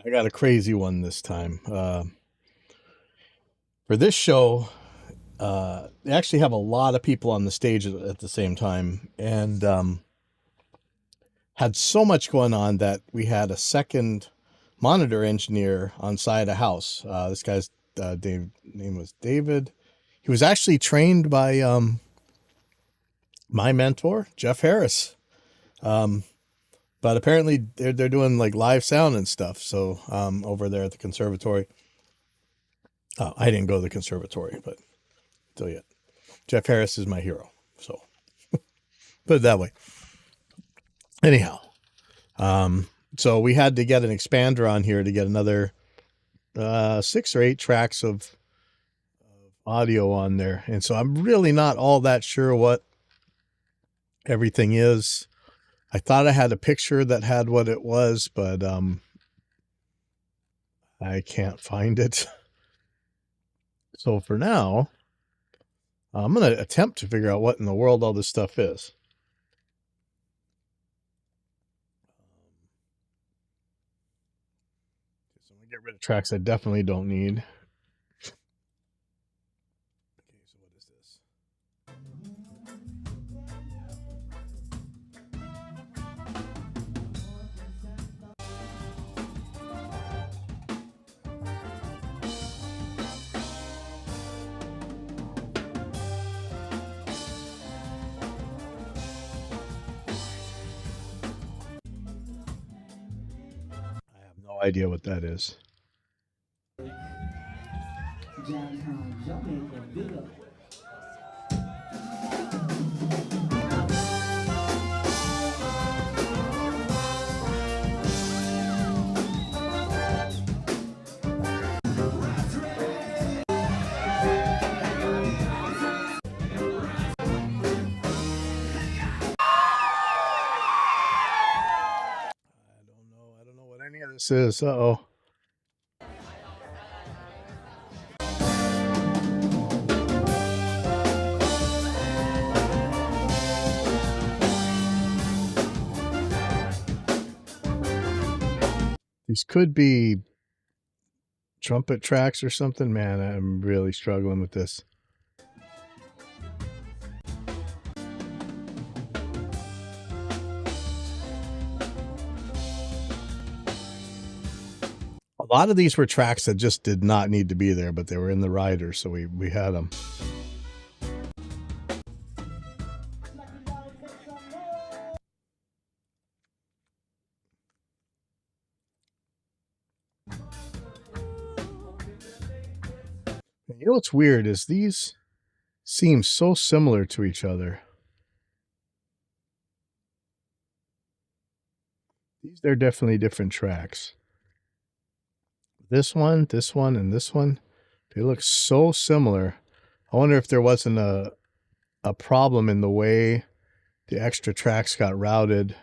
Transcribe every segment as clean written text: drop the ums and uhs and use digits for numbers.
I got a crazy one this time. For this show, they actually have a lot of people on the stage at the same time, and had so much going on that we had a second monitor engineer on site a house. This guy's name was David. He was actually trained by my mentor, Jeff Harris. But apparently they're doing like live sound and stuff. So over there at the conservatory. I didn't go to the conservatory, but tell you, Jeff Harris is my hero. So put it that way. Anyhow, so we had to get an expander on here to get another 6 or 8 tracks of audio on there. And so I'm really not all that sure what everything is. I thought I had a picture that had what it was, but I can't find it. So for now, I'm going to attempt to figure out what in the world all this stuff is. So I'm going to get rid of tracks I definitely don't need. Okay, so what is this? No idea what that is. I don't know what any of this is. Uh-oh. These could be trumpet tracks or something. Man, I'm really struggling with this. A lot of these were tracks that just did not need to be there, but they were in the rider, so we had them. You know what's weird is these seem so similar to each other. They're definitely different tracks. This one, and this one, they look so similar. I wonder if there wasn't a problem in the way the extra tracks got routed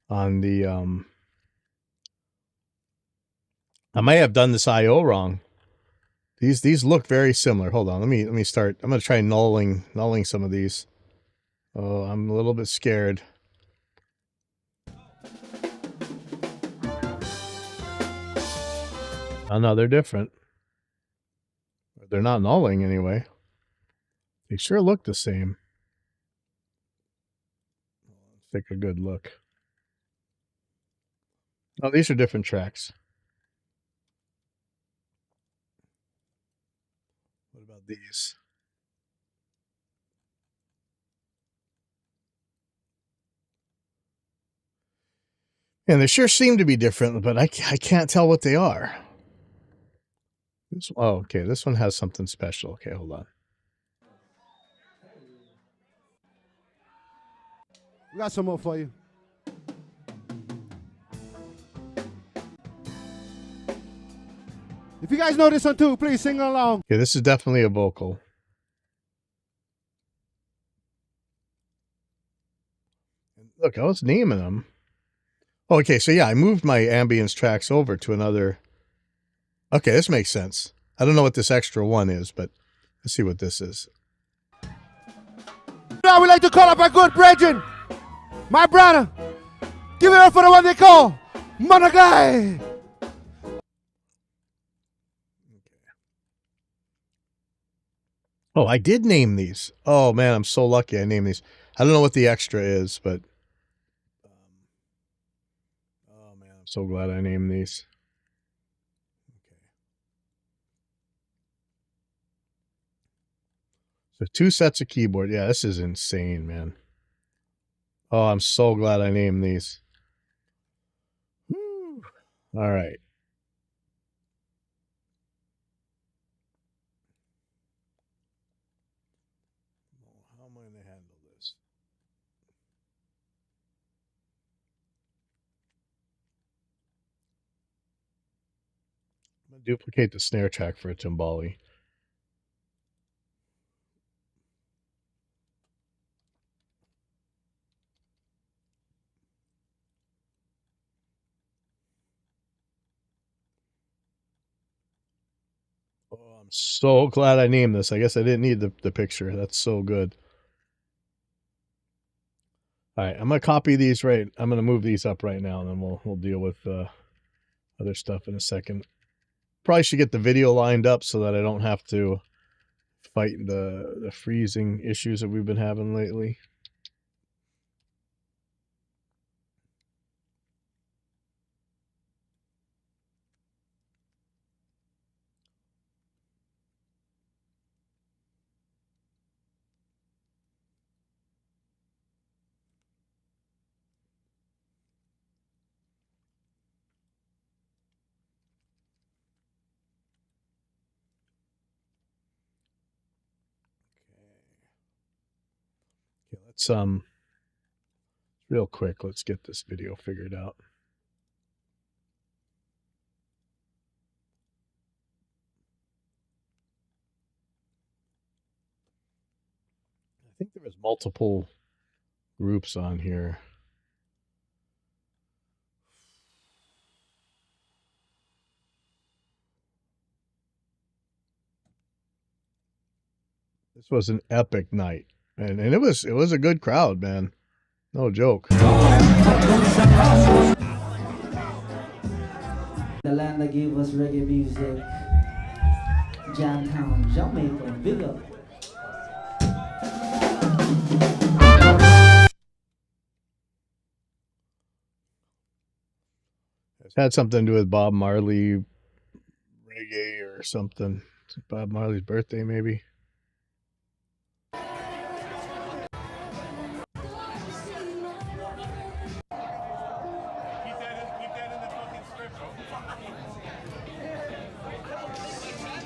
on the I may have done this IO wrong. These look very similar. Hold on, let me start. I'm gonna try nulling some of these. Oh, I'm a little bit scared. Oh no, they're different. They're not nulling anyway. They sure look the same. Let's take a good look. Oh, these are different tracks. What about these? And they sure seem to be different, but I can't tell what they are. Oh, okay, this one has something special. Okay, hold on. We got some more for you. If you guys know this one too, please sing along. Okay, this is definitely a vocal. Look, I was naming them. Okay, so yeah, I moved my ambience tracks over to another. Okay, this makes sense. I don't know what this extra one is, but let's see what this is. Now we like to call up our good brethren, my brother. Give it up for the one they call Monagai. Oh, I did name these. Oh man, I'm so lucky I named these. I don't know what the extra is, but oh man, I'm so glad I named these. Okay. So 2 sets of keyboard. Yeah, this is insane, man. Oh, I'm so glad I named these. Woo. All right. How am I going to handle this? I'm going to duplicate the snare track for a timbali. Oh, I'm so glad I named this. I guess I didn't need the picture. That's so good. All right, I'm gonna copy these right. I'm gonna move these up right now, and then we'll deal with other stuff in a second. Probably should get the video lined up so that I don't have to fight the freezing issues that we've been having lately. Okay, let's real quick, let's get this video figured out. I think there was multiple groups on here. This was an epic night, and it was a good crowd, man. No joke. The land that gave us reggae music, Jamtown, Jamaica, big up. It had something to do with Bob Marley reggae or something. Bob Marley's birthday, maybe.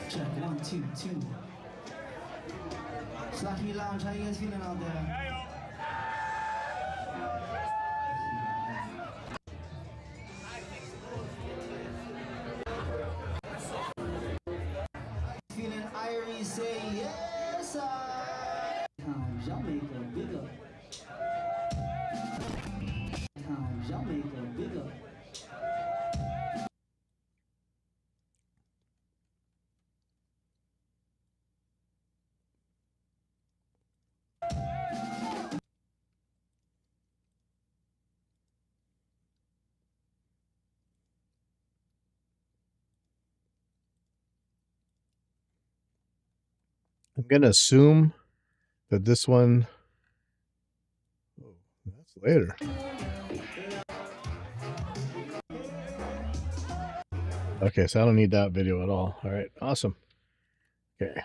Check 1, 2, 2. Slacky Lounge, how you guys feeling out there? Feeling irie, say yes, I. Town, Jamaica, big up. Town, Jamaica, big up. I'm gonna assume that this one. Oh, that's later. Okay, so I don't need that video at all. All right, awesome. Okay.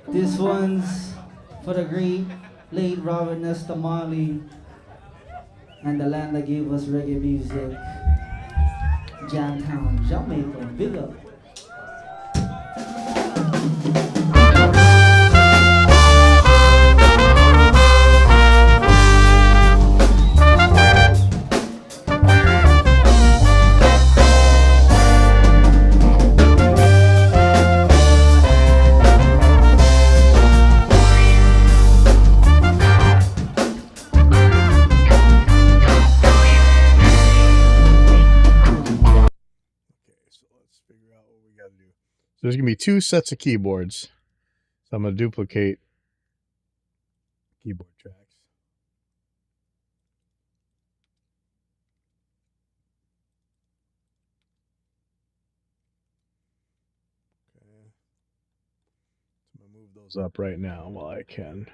This one's for the great late Robert Nesta Marley and the land that gave us reggae music, Jamtown, Jamaica, big up. So there's going to be 2 sets of keyboards. So I'm going to duplicate keyboard tracks. Okay. So I'm going to move move those up right now while I can.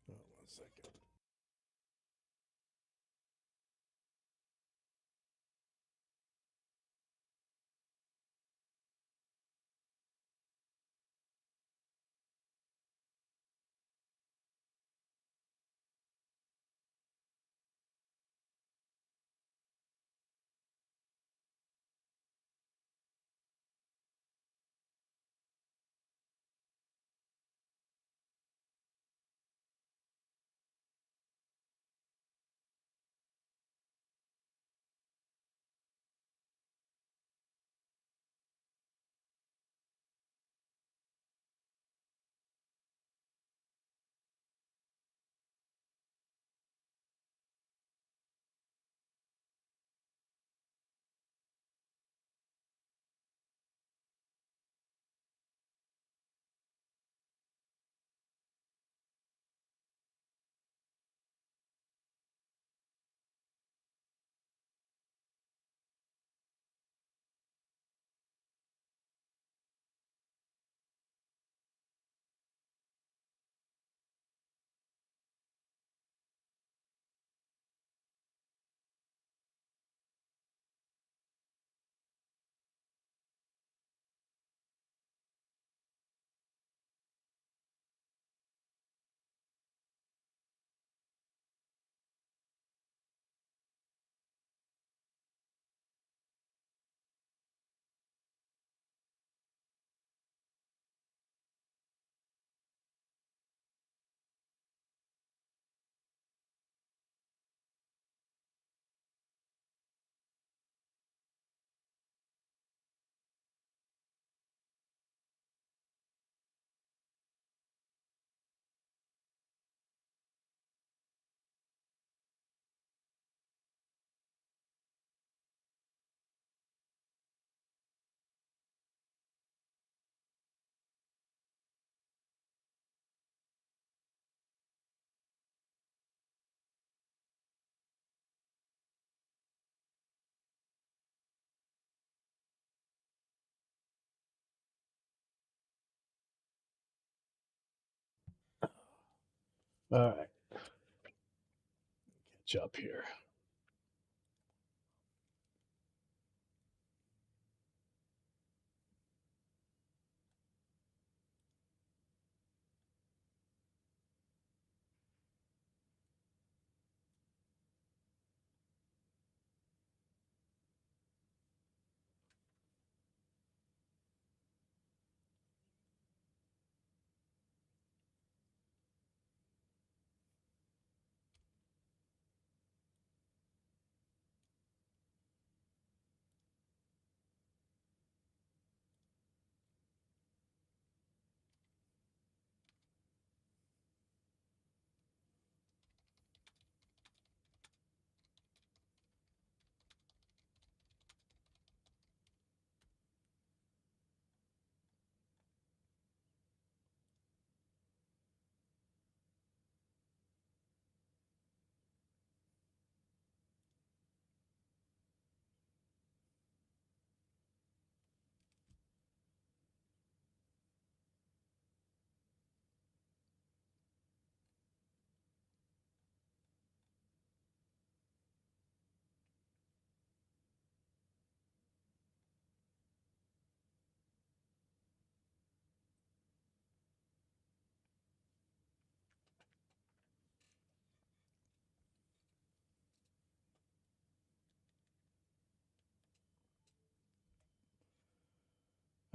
Oh, 1 second. All right. Catch up here.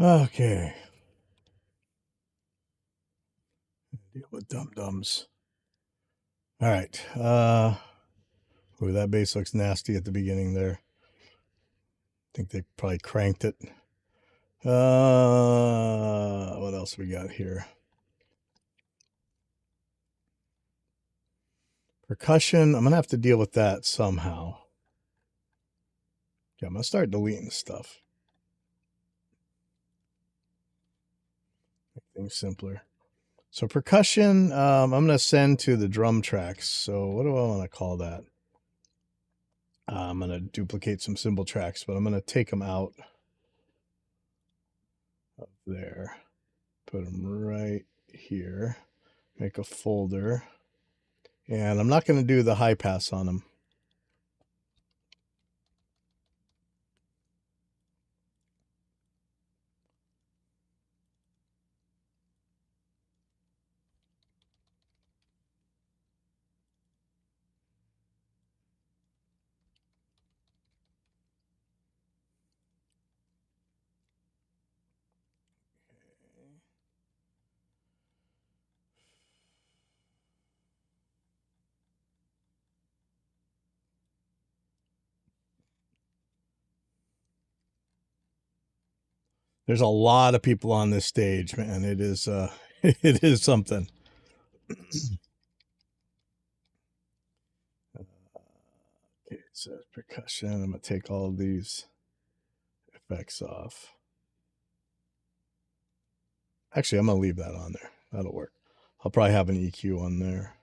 Okay. Deal with dum dums. All right. Ooh, that bass looks nasty at the beginning there. I think they probably cranked it. What else we got here? Percussion. I'm going to have to deal with that somehow. Yeah, I'm going to start deleting stuff. Make things simpler. So percussion, I'm going to send to the drum tracks. So what do I want to call that? I'm going to duplicate some cymbal tracks, but I'm going to take them out of there. Put them right here. Make a folder. And I'm not going to do the high pass on them. There's a lot of people on this stage, man. It is it is something. Okay, so percussion. I'm gonna take all of these effects off. Actually, I'm gonna leave that on there. That'll work. I'll probably have an EQ on there.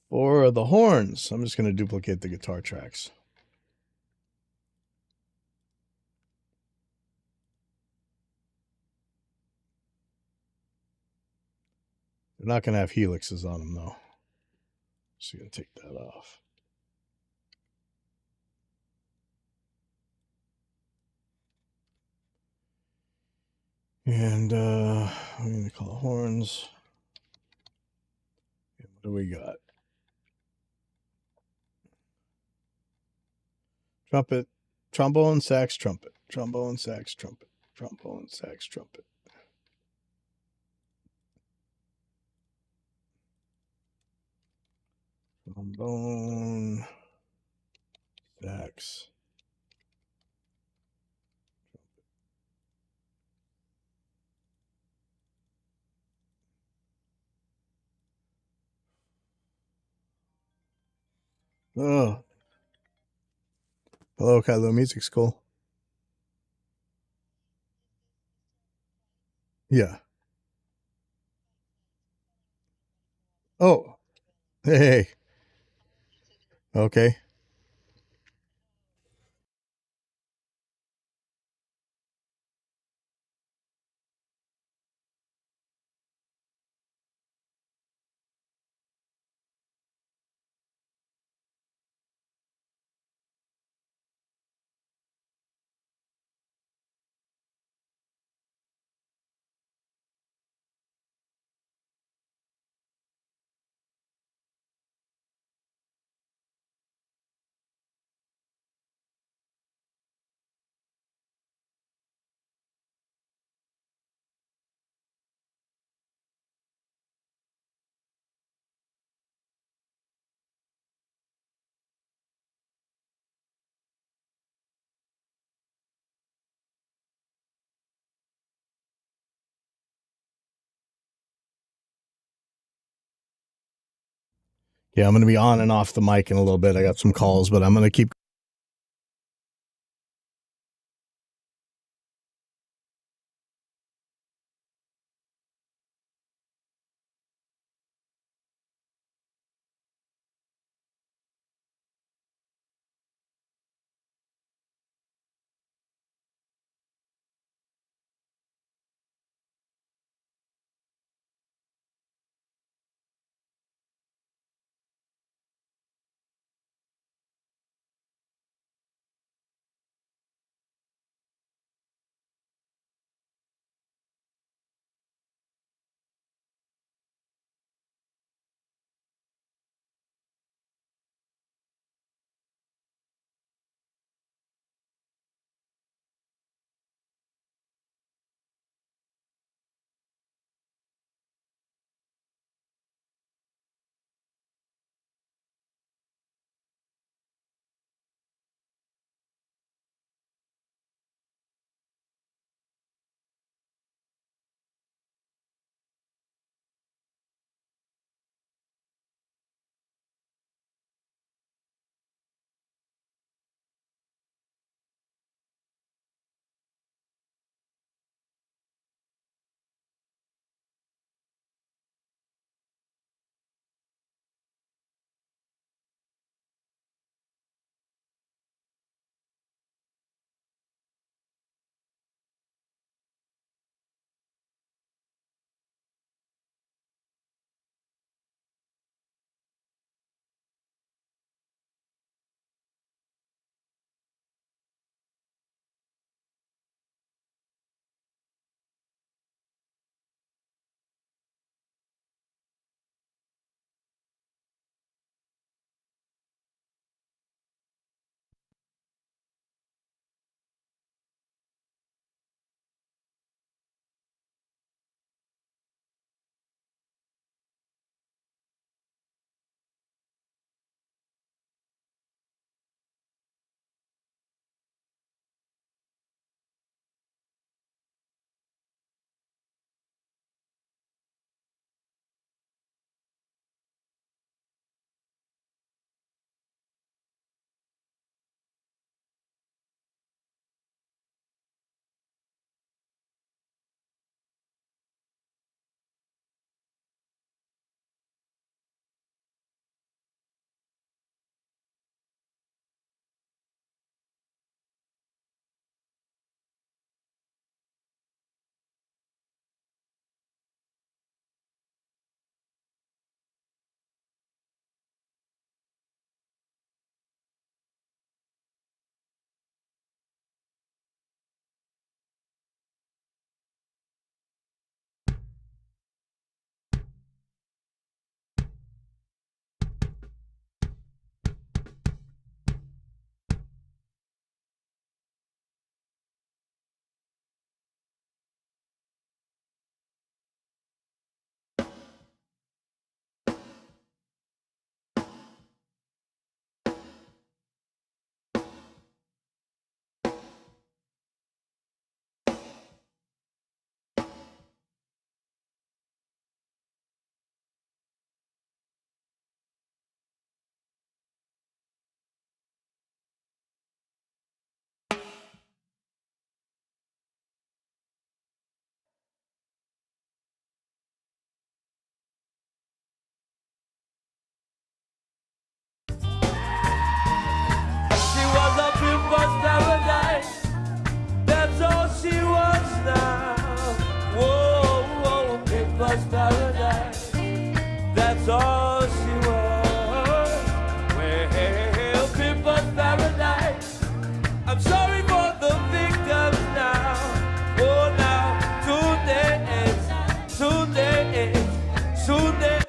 For the horns, I'm just gonna duplicate the guitar tracks. They're not gonna have helixes on them though. Just gonna take that off. And I'm gonna call it horns. And what do we got? Trumpet, trombone, sax, trumpet, trombone, sax, trumpet, trombone, sax, trumpet. Trombone, sax. Oh. Hello, Kylo Music School. Yeah. Oh. Hey. Okay. Yeah, I'm going to be on and off the mic in a little bit. I got some calls, but I'm going to keep people's paradise. That's all she was. Well, people's paradise. I'm sorry for the victims now. Oh, now, soon they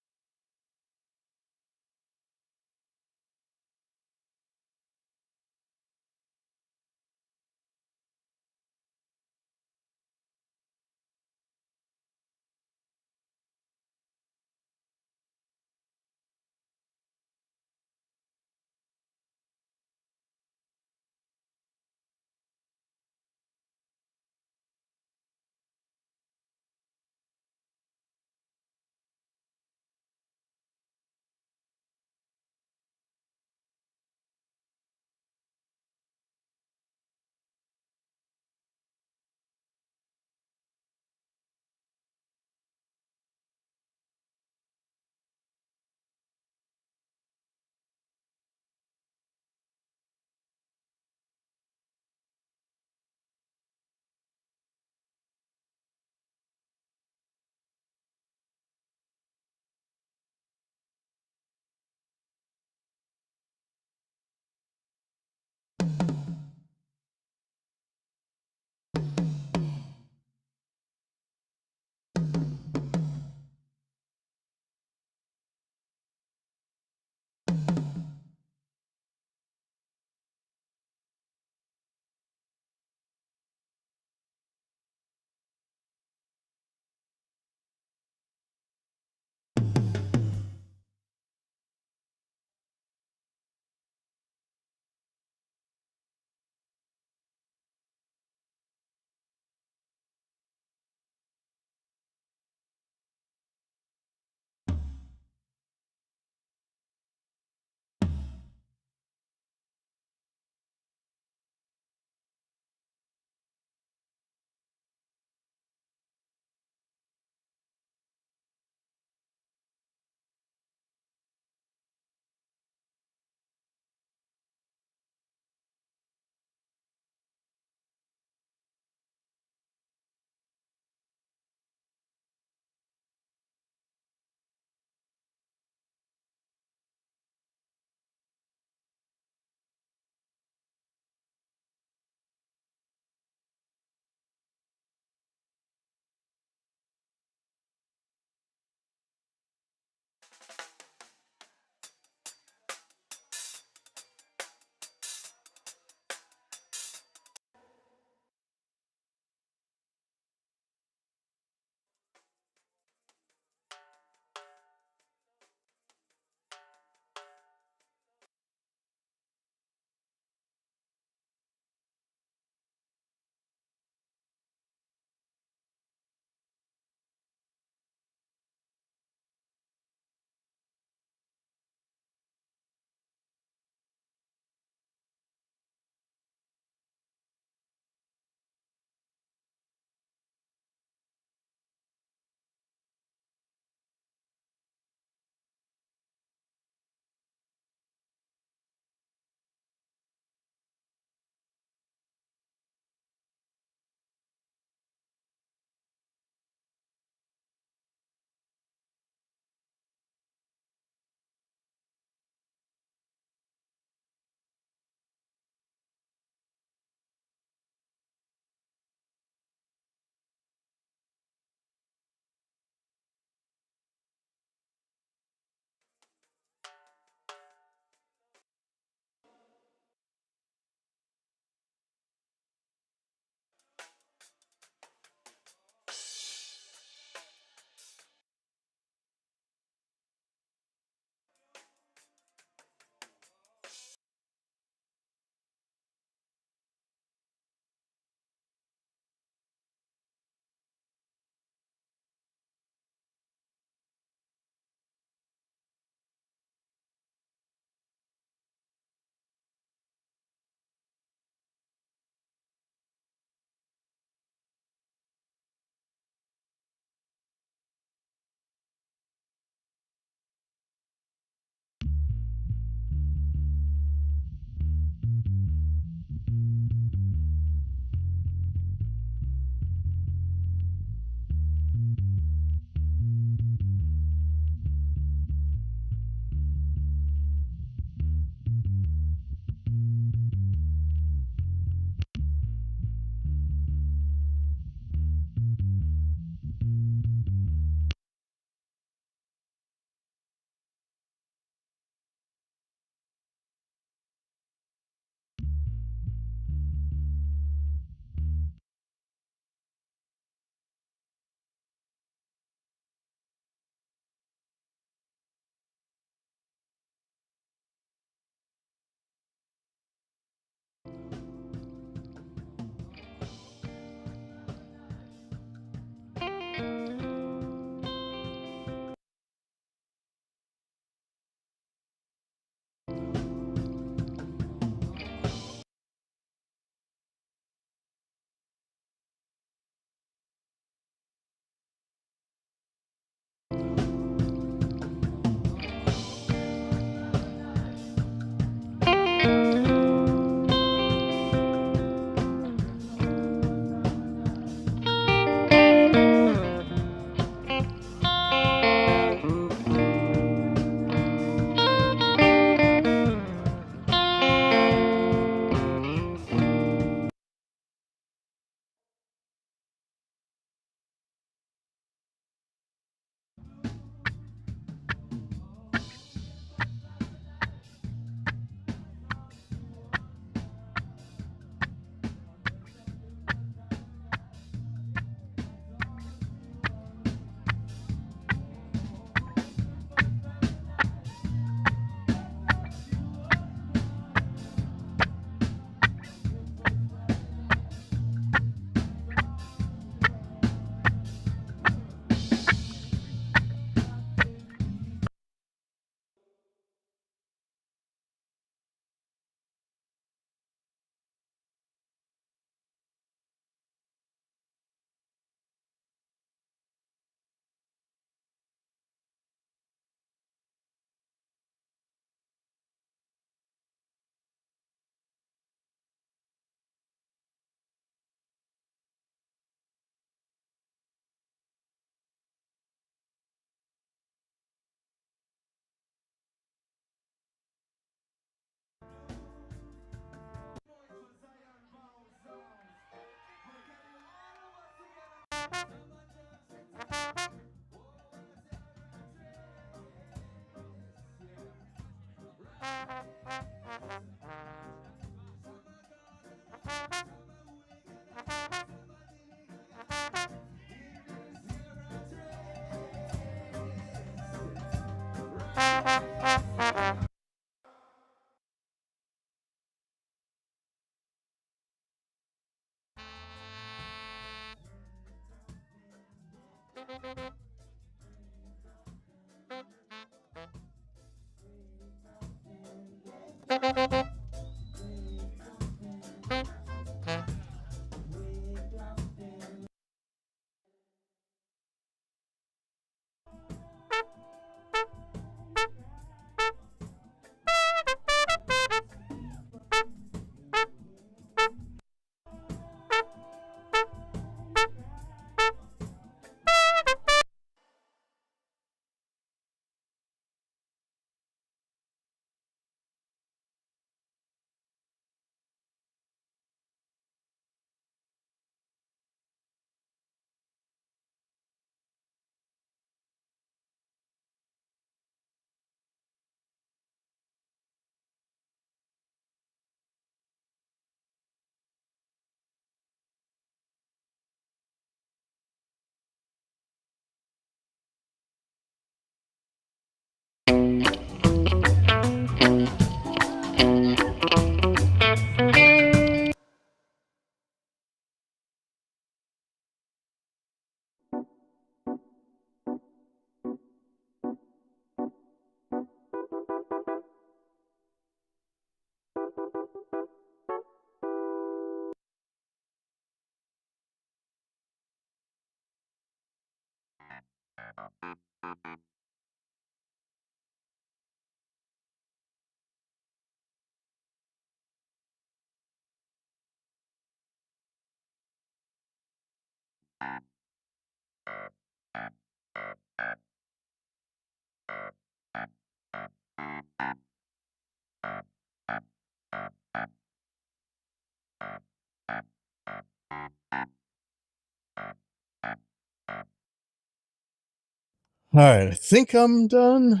All right, I think I'm done.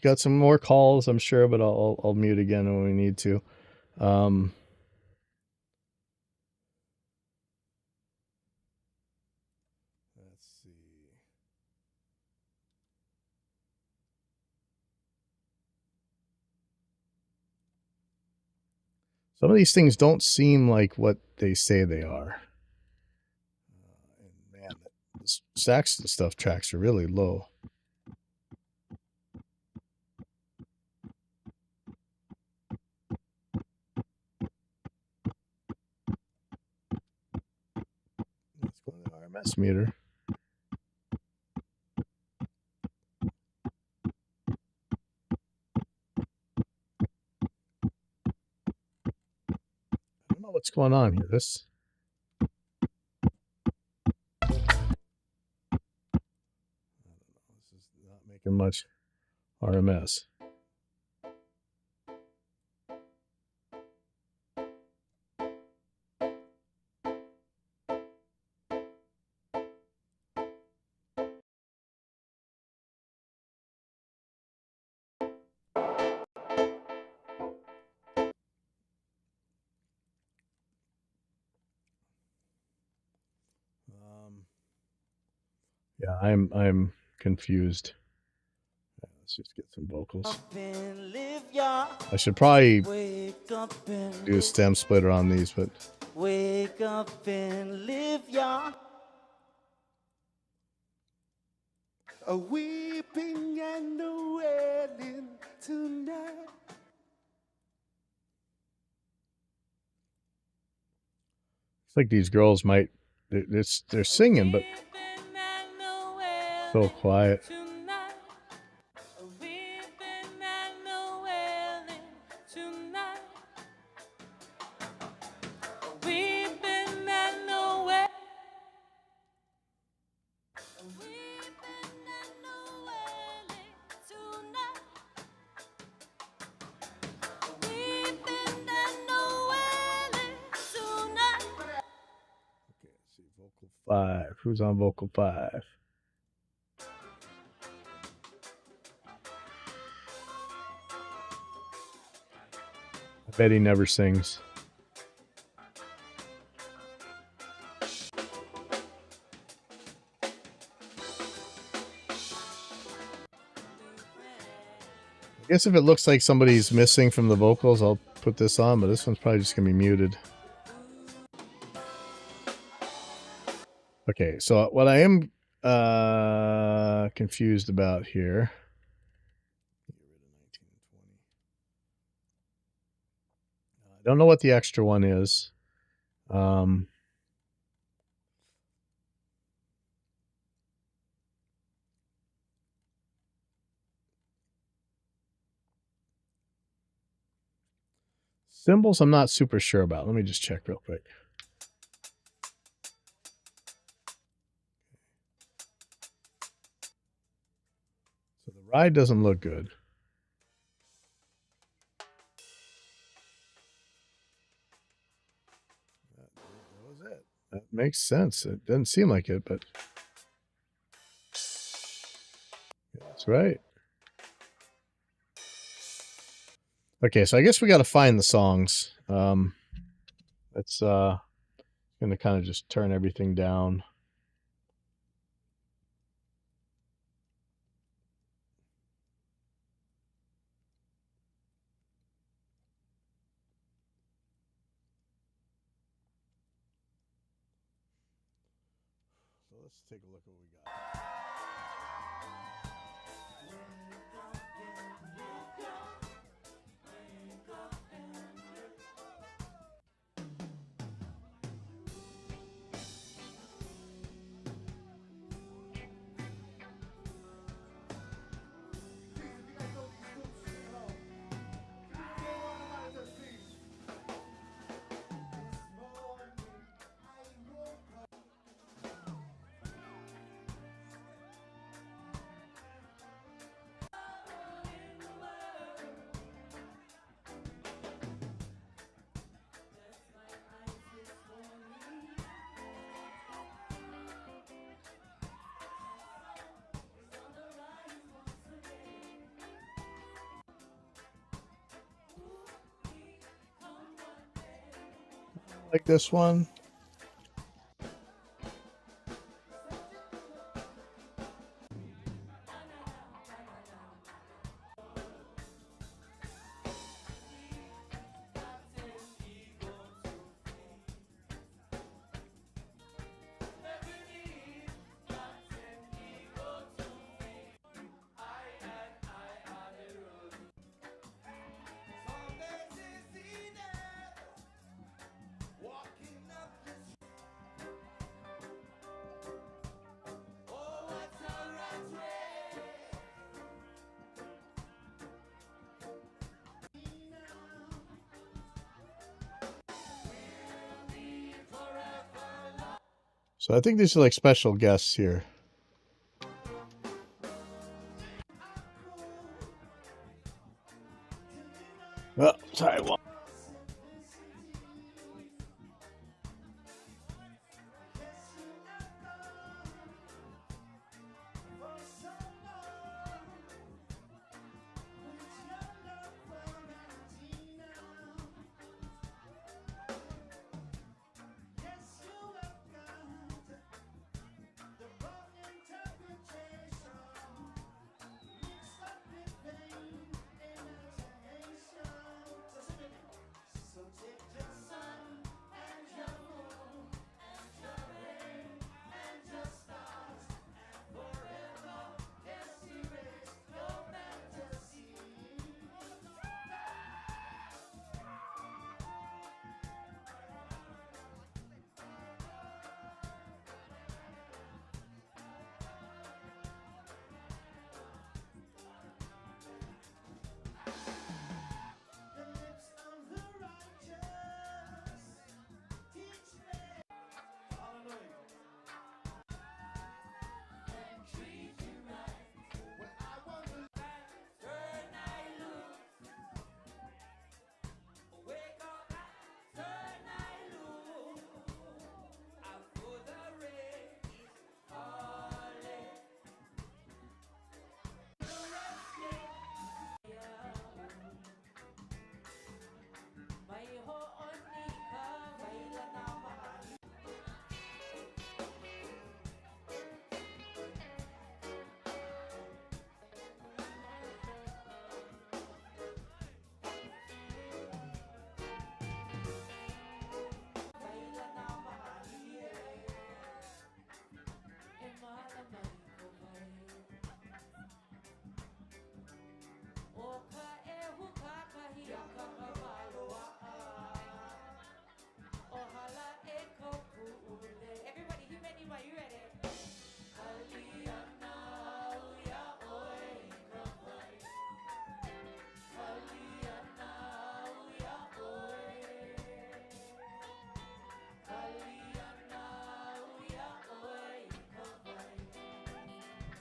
Got some more calls, I'm sure, but I'll mute again when we need to. Let's see. Some of these things don't seem like what they say they are. And man, the Saxon stuff tracks are really low. Let's go to the RMS meter. I don't know what's going on here. This is not making much RMS. Yeah, I'm confused. Let's just get some vocals. I should probably do a stem splitter on these, but Wake up and live, ya. A weeping and a wailing tonight. it's like these girls might they're singing, but so quiet. Vocal 5. Who's on vocal 5? Bet he never sings. I guess if it looks like somebody's missing from the vocals, I'll put this on, but this one's probably just going to be muted. Okay, so what I am confused about here. I don't know what the extra one is. Symbols, I'm not super sure about. Let me just check real quick. So the ride doesn't look good. That was it. That makes sense. It doesn't seem like it, but that's right. Okay, so I guess we got to find the songs. It's going to kind of just turn everything down. So let's take a look at what we got. Like this one. So I think these are like special guests here. Oh, sorry.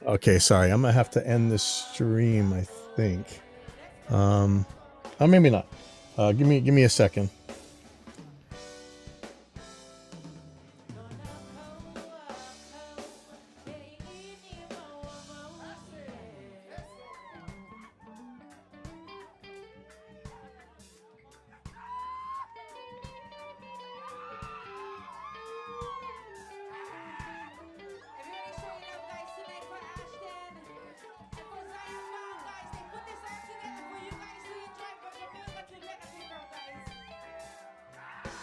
Okay, sorry. I'm gonna have to end this stream, I think. Oh, maybe not. Give me a second. Everybody showing up, guys, tonight for Ashton and for Zion Mom, guys. They put this all together for you guys to enjoy from Jamaica to Venezuela, guys. This is my favorite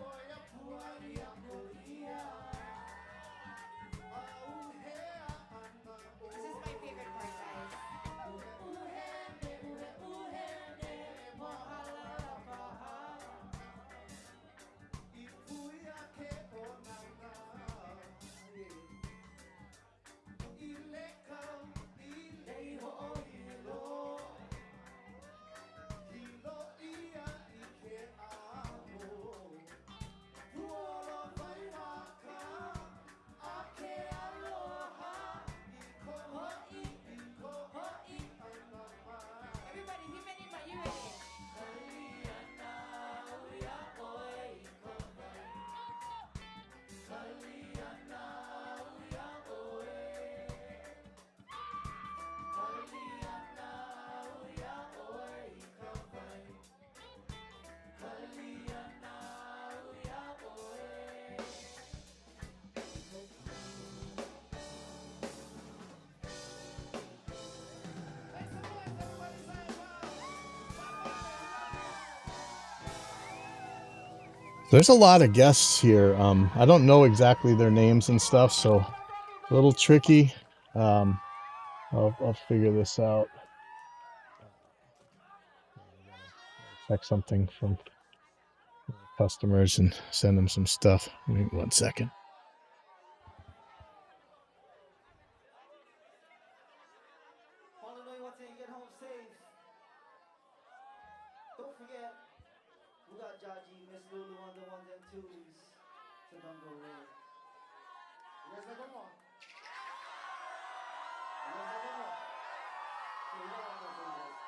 part, guys. Everybody, Himenima, you ready? There's a lot of guests here. I don't know exactly their names and stuff, so a little tricky. I'll figure this out. Check something from customers and send them some stuff. Give me 1 second. All the way once you get home safe. Don't forget, we got Jaji, Miss Lulu on the ones and twos. So don't go away. You guys like one more? You guys like one more? So we got one more for you guys.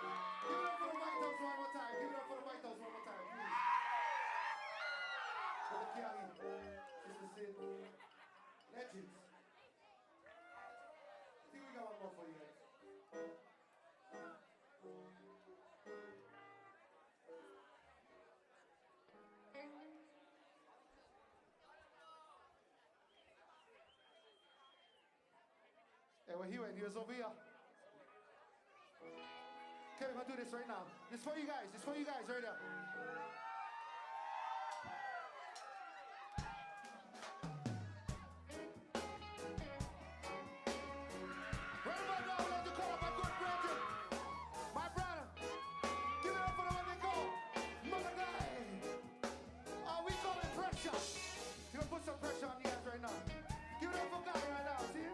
Give it up for the White House one more time. Give it up for the White House one more time, please. For the Kelly, Sister Sid, legends. I think we got one more for you guys. Hey, where he went? He was over here. Okay, we're gonna do this right now. This for you guys. This for you guys right there. Right about now, I'd like to call up my good friend, my brother. Give it up for the one they call Mother Guy. We call it pressure. You gonna put some pressure on the guys right now. Give it up for Guy right now. See him?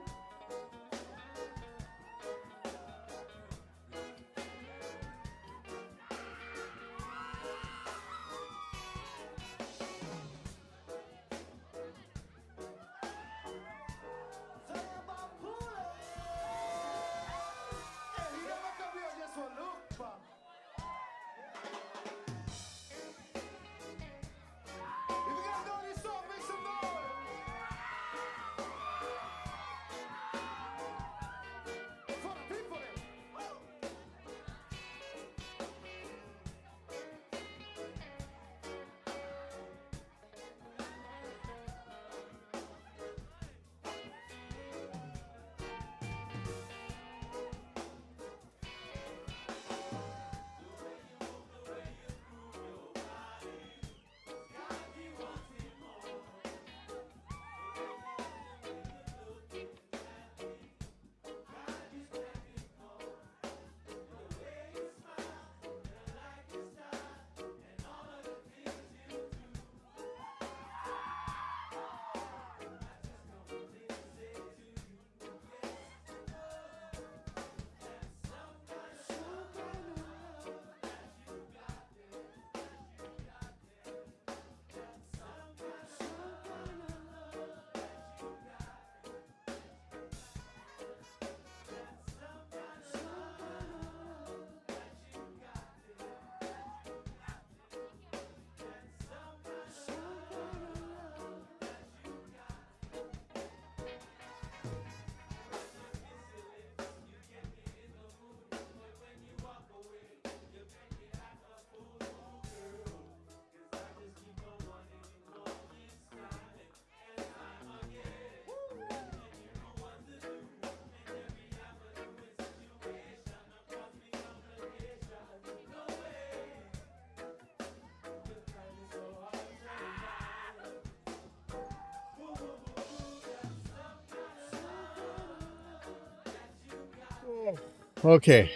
Okay.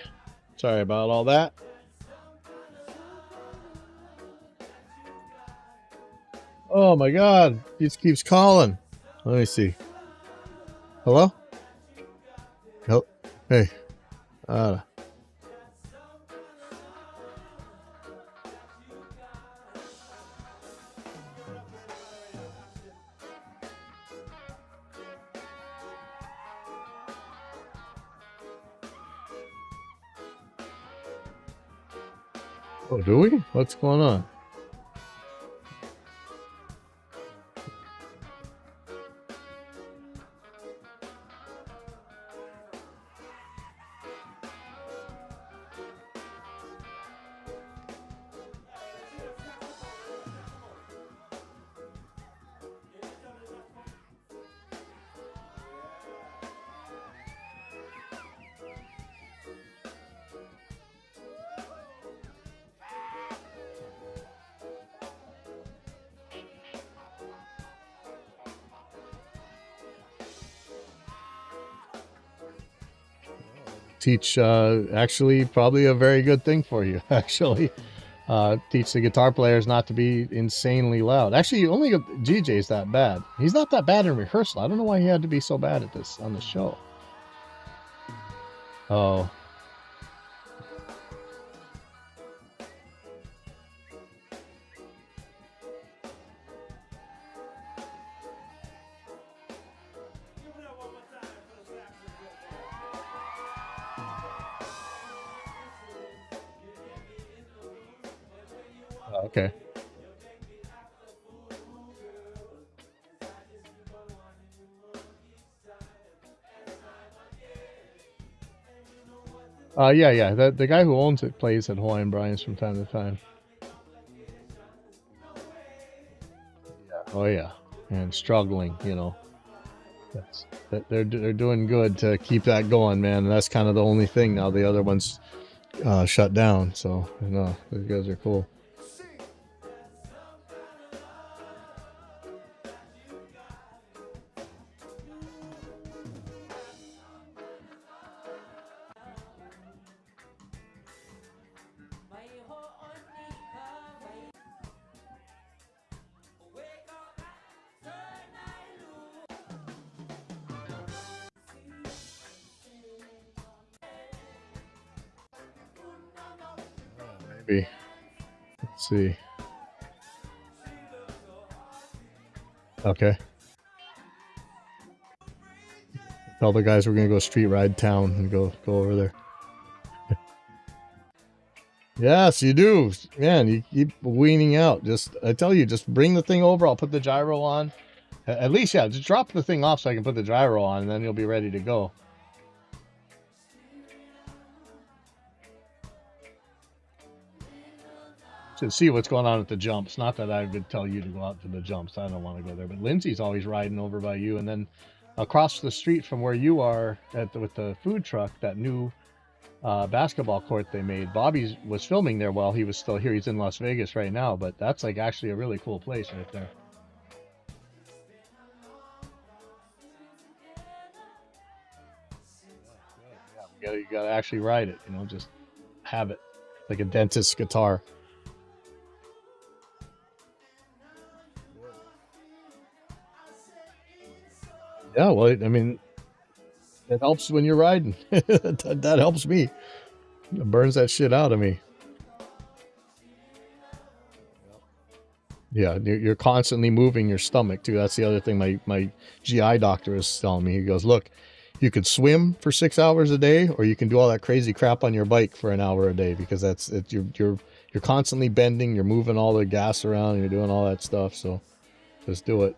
Sorry about all that. Oh my God. He just keeps calling. Let me see. Hello? Hello? Hey. Oh, do we? What's going on? Teach actually probably a very good thing for you actually. Teach the guitar players not to be insanely loud. Actually, only GJ's that bad. He's not that bad in rehearsal. I don't know why he had to be so bad at this on the show. Oh. Okay. Yeah. The guy who owns it plays at Hawaiian Brian's from time to time. Yeah. Oh yeah, and struggling, you know. They're doing good to keep that going, man. And that's kind of the only thing now. The other one's shut down, so no, those guys are cool. Maybe. Let's see. Okay. Tell the guys we're gonna go street ride town and go over there. Yes, you do. Man, you keep weaning out. Just I tell you, just bring the thing over. I'll put the gyro on. At least, yeah, just drop the thing off so I can put the gyro on, and then you'll be ready to go. To see what's going on at the jumps. Not that I would tell you to go out to the jumps. I don't want to go there. But Lindsay's always riding over by you, and then across the street from where you are with the food truck, that new basketball court they made. Bobby was filming there while he was still here. He's in Las Vegas right now, but that's like actually a really cool place right there. Yeah, you gotta actually ride it, you know, just have it like a dentist's guitar. Yeah, well, I mean, it helps when you're riding. That helps me. It burns that shit out of me. Yeah, you're constantly moving your stomach too. That's the other thing my GI doctor is telling me. He goes, look, you could swim for 6 hours a day, or you can do all that crazy crap on your bike for an hour a day, because you're constantly bending, you're moving all the gas around, you're doing all that stuff. So just do it.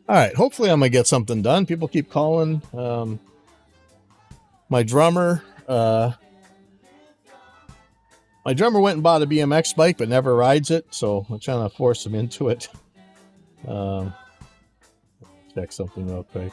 All right, hopefully I'm gonna get something done. People keep calling. My drummer went and bought a BMX bike but never rides it, so I'm trying to force him into it. Check something real quick.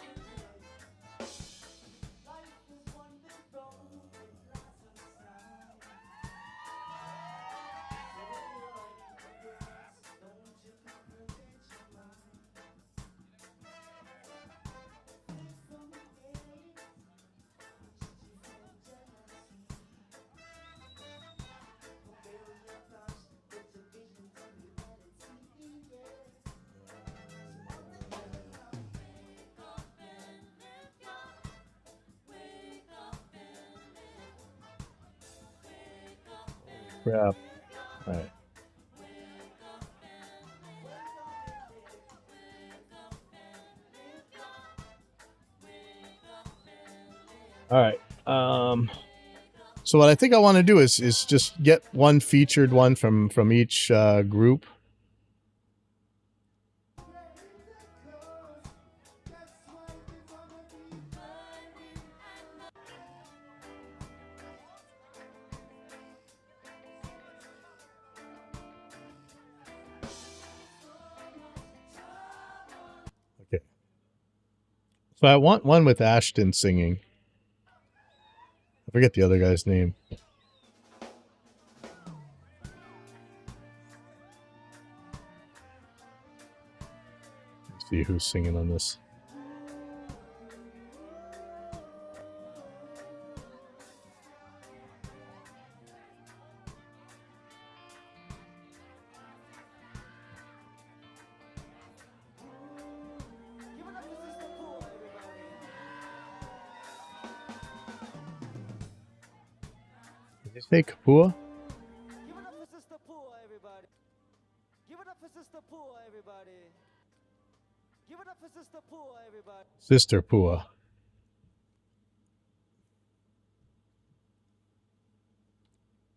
Crap. All right. All right. So what I think I want to do is just get one featured one from each group. Okay. So I want one with Ashton singing. I forget the other guy's name. Let's see who's singing on this. Did you say Kapua? Give it up for Sister Pua, everybody. Give it up for Sister Pua, everybody. Give it up for Sister Pua, everybody. Sister Pua.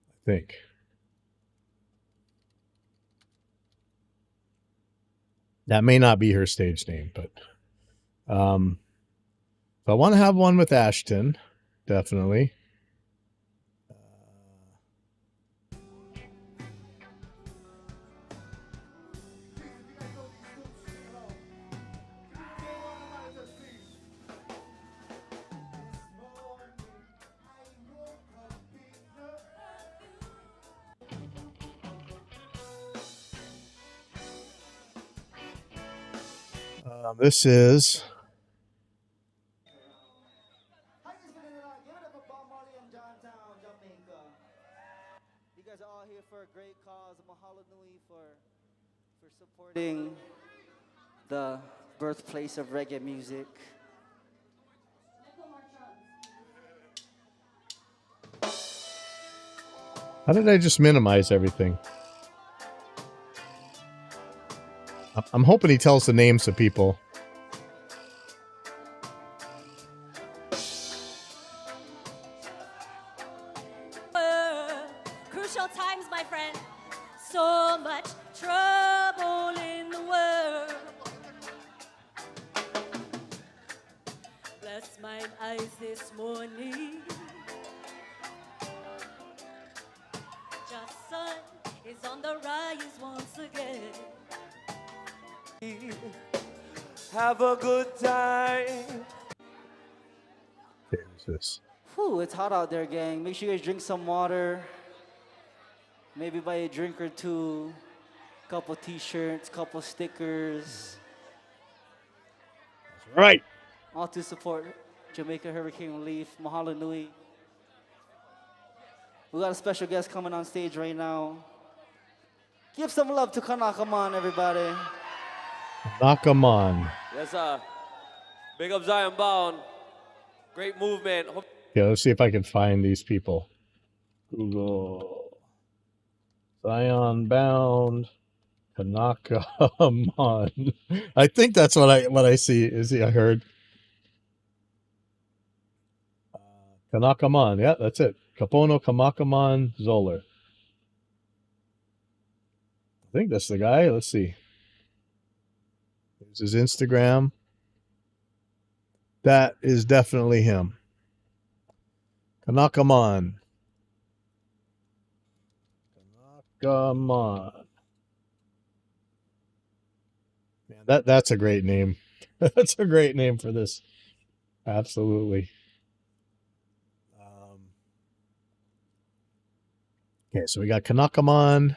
I think. That may not be her stage name, but I want to have one with Ashton, definitely. This is How you feeling tonight? Give it up for Bob Marley and Johnstown, Jamaica. You guys are all here for a great cause. Mahalo nui for supporting the birthplace of reggae music. how did I just minimize everything? I'm hoping he tells the names of people. Crucial times, my friend. So much trouble in the world. Bless mine eyes this morning. Just sun is on the rise once again. Have a good time. Okay, who's this? Whew, it's hot out there, gang. Make sure you guys drink some water. Maybe buy a drink or two. Couple t-shirts, couple stickers. Right. All to support Jamaica Hurricane Relief. Mahalo nui. We got a special guest coming on stage right now. Give some love to Kanakaman, everybody. Knock 'em on. Yes, sir. Big up Zion Bound. Great movement. Yeah, let's see if I can find these people. Google. Zion Bound. Kanakaman. I think that's what I see. I heard. Kanakaman. Yeah, that's it. Kapono Kamakaman Zoller. I think that's the guy. Let's see. His Instagram. That is definitely him. Kanakaman. Kanakaman. Man, that's a great name. That's a great name for this. Absolutely. Okay, so we got Kanakaman.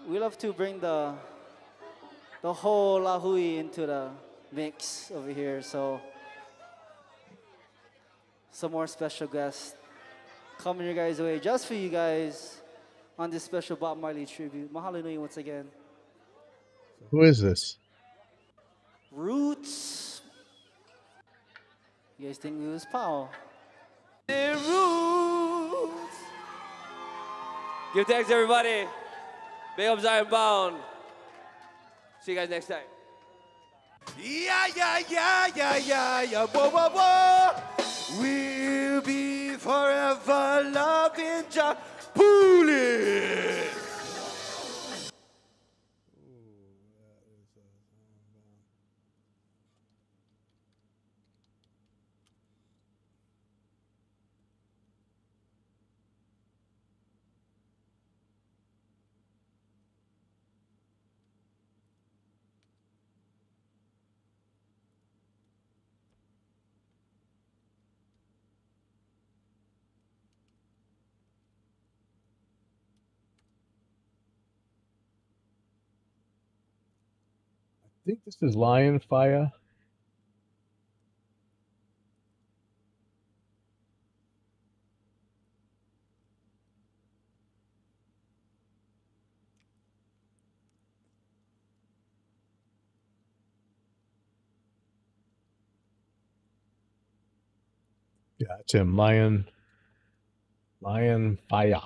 We love to bring the whole La Hui into the mix over here. So some more special guests coming your guys' way just for you guys on this special Bob Marley tribute. Mahalo nui once again. Who is this? Roots. You guys think it was Pow? The Roots. Give thanks, everybody. Big up Zion Bound. See you guys next time. Yeah, yeah, yeah, yeah, yeah, yeah, whoa, whoa, whoa. We'll be forever loving Jah Poolie. I think this is Lion Fire. Yeah, it's him. Lion Fire.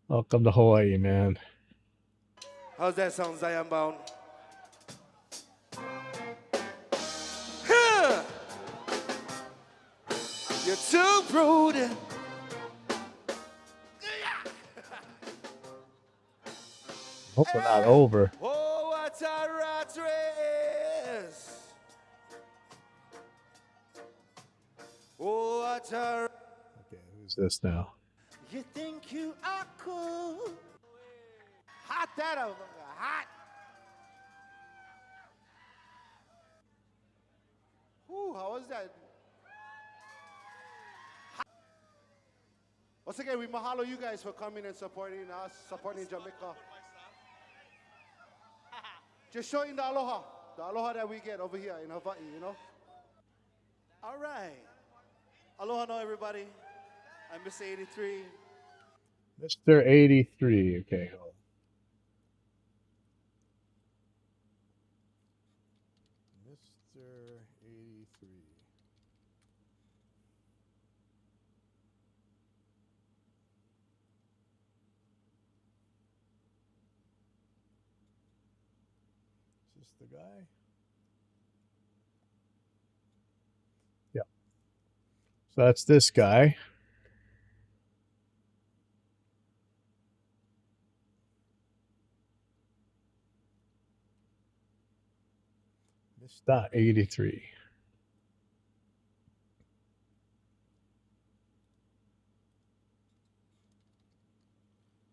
Welcome to Hawaii, man. How's that sound, Zion Bound? Huh. You're too rude. Hope we're not over. Oh, what a rat race. Oh, what a... Okay, who's this now? You think you are cool. Hot that over, hot. Ooh, how was that? Once again, we mahalo you guys for coming and supporting us, supporting Jamaica. Just showing the aloha that we get over here in Hawaii, you know? All right. Aloha no, everybody. I'm Mr. 83. Mr. 83. Okay, hold on. Mr. 83. Is this the guy? Yeah. So that's this guy. Mr. 83.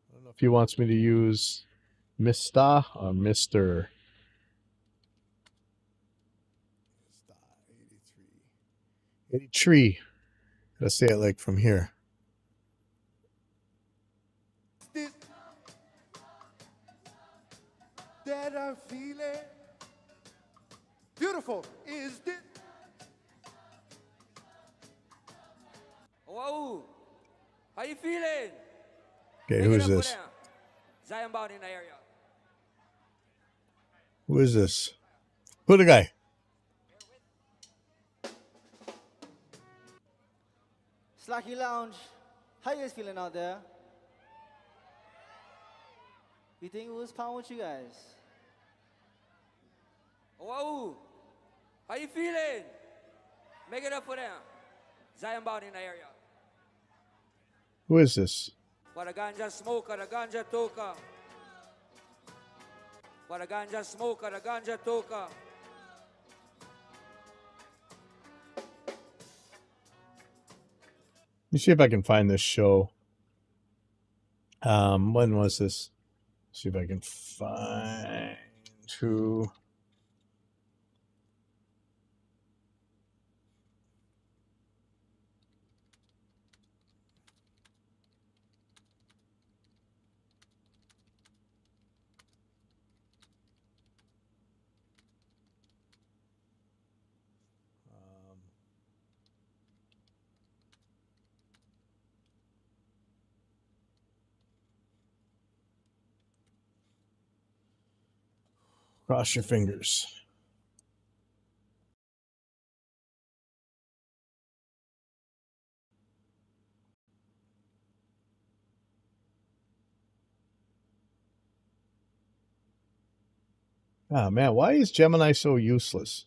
I don't know if he wants me to use Mr. or Mr. 83. Gotta say it like from here. This that I'm feeling. Beautiful. Is this? Wow. How you feeling? Okay, Make who it is up for this? them. Zion Bound in the area. Who is this? Who the guy? Slacky Lounge. How you guys feeling out there? You think it was Pound with you guys? Wow. How you feeling? Make it up for them. Zion bound in the area. Who is this? For the ganja smoker, the ganja toker. For the ganja smoker, the ganja toker. Let me see if I can find this show. When was this? See if I can find who. Cross your fingers. Ah, man, why is Gemini so useless?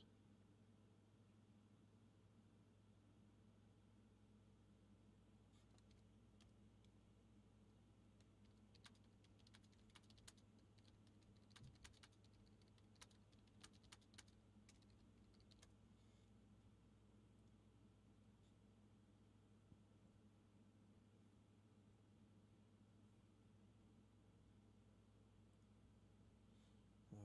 Oh,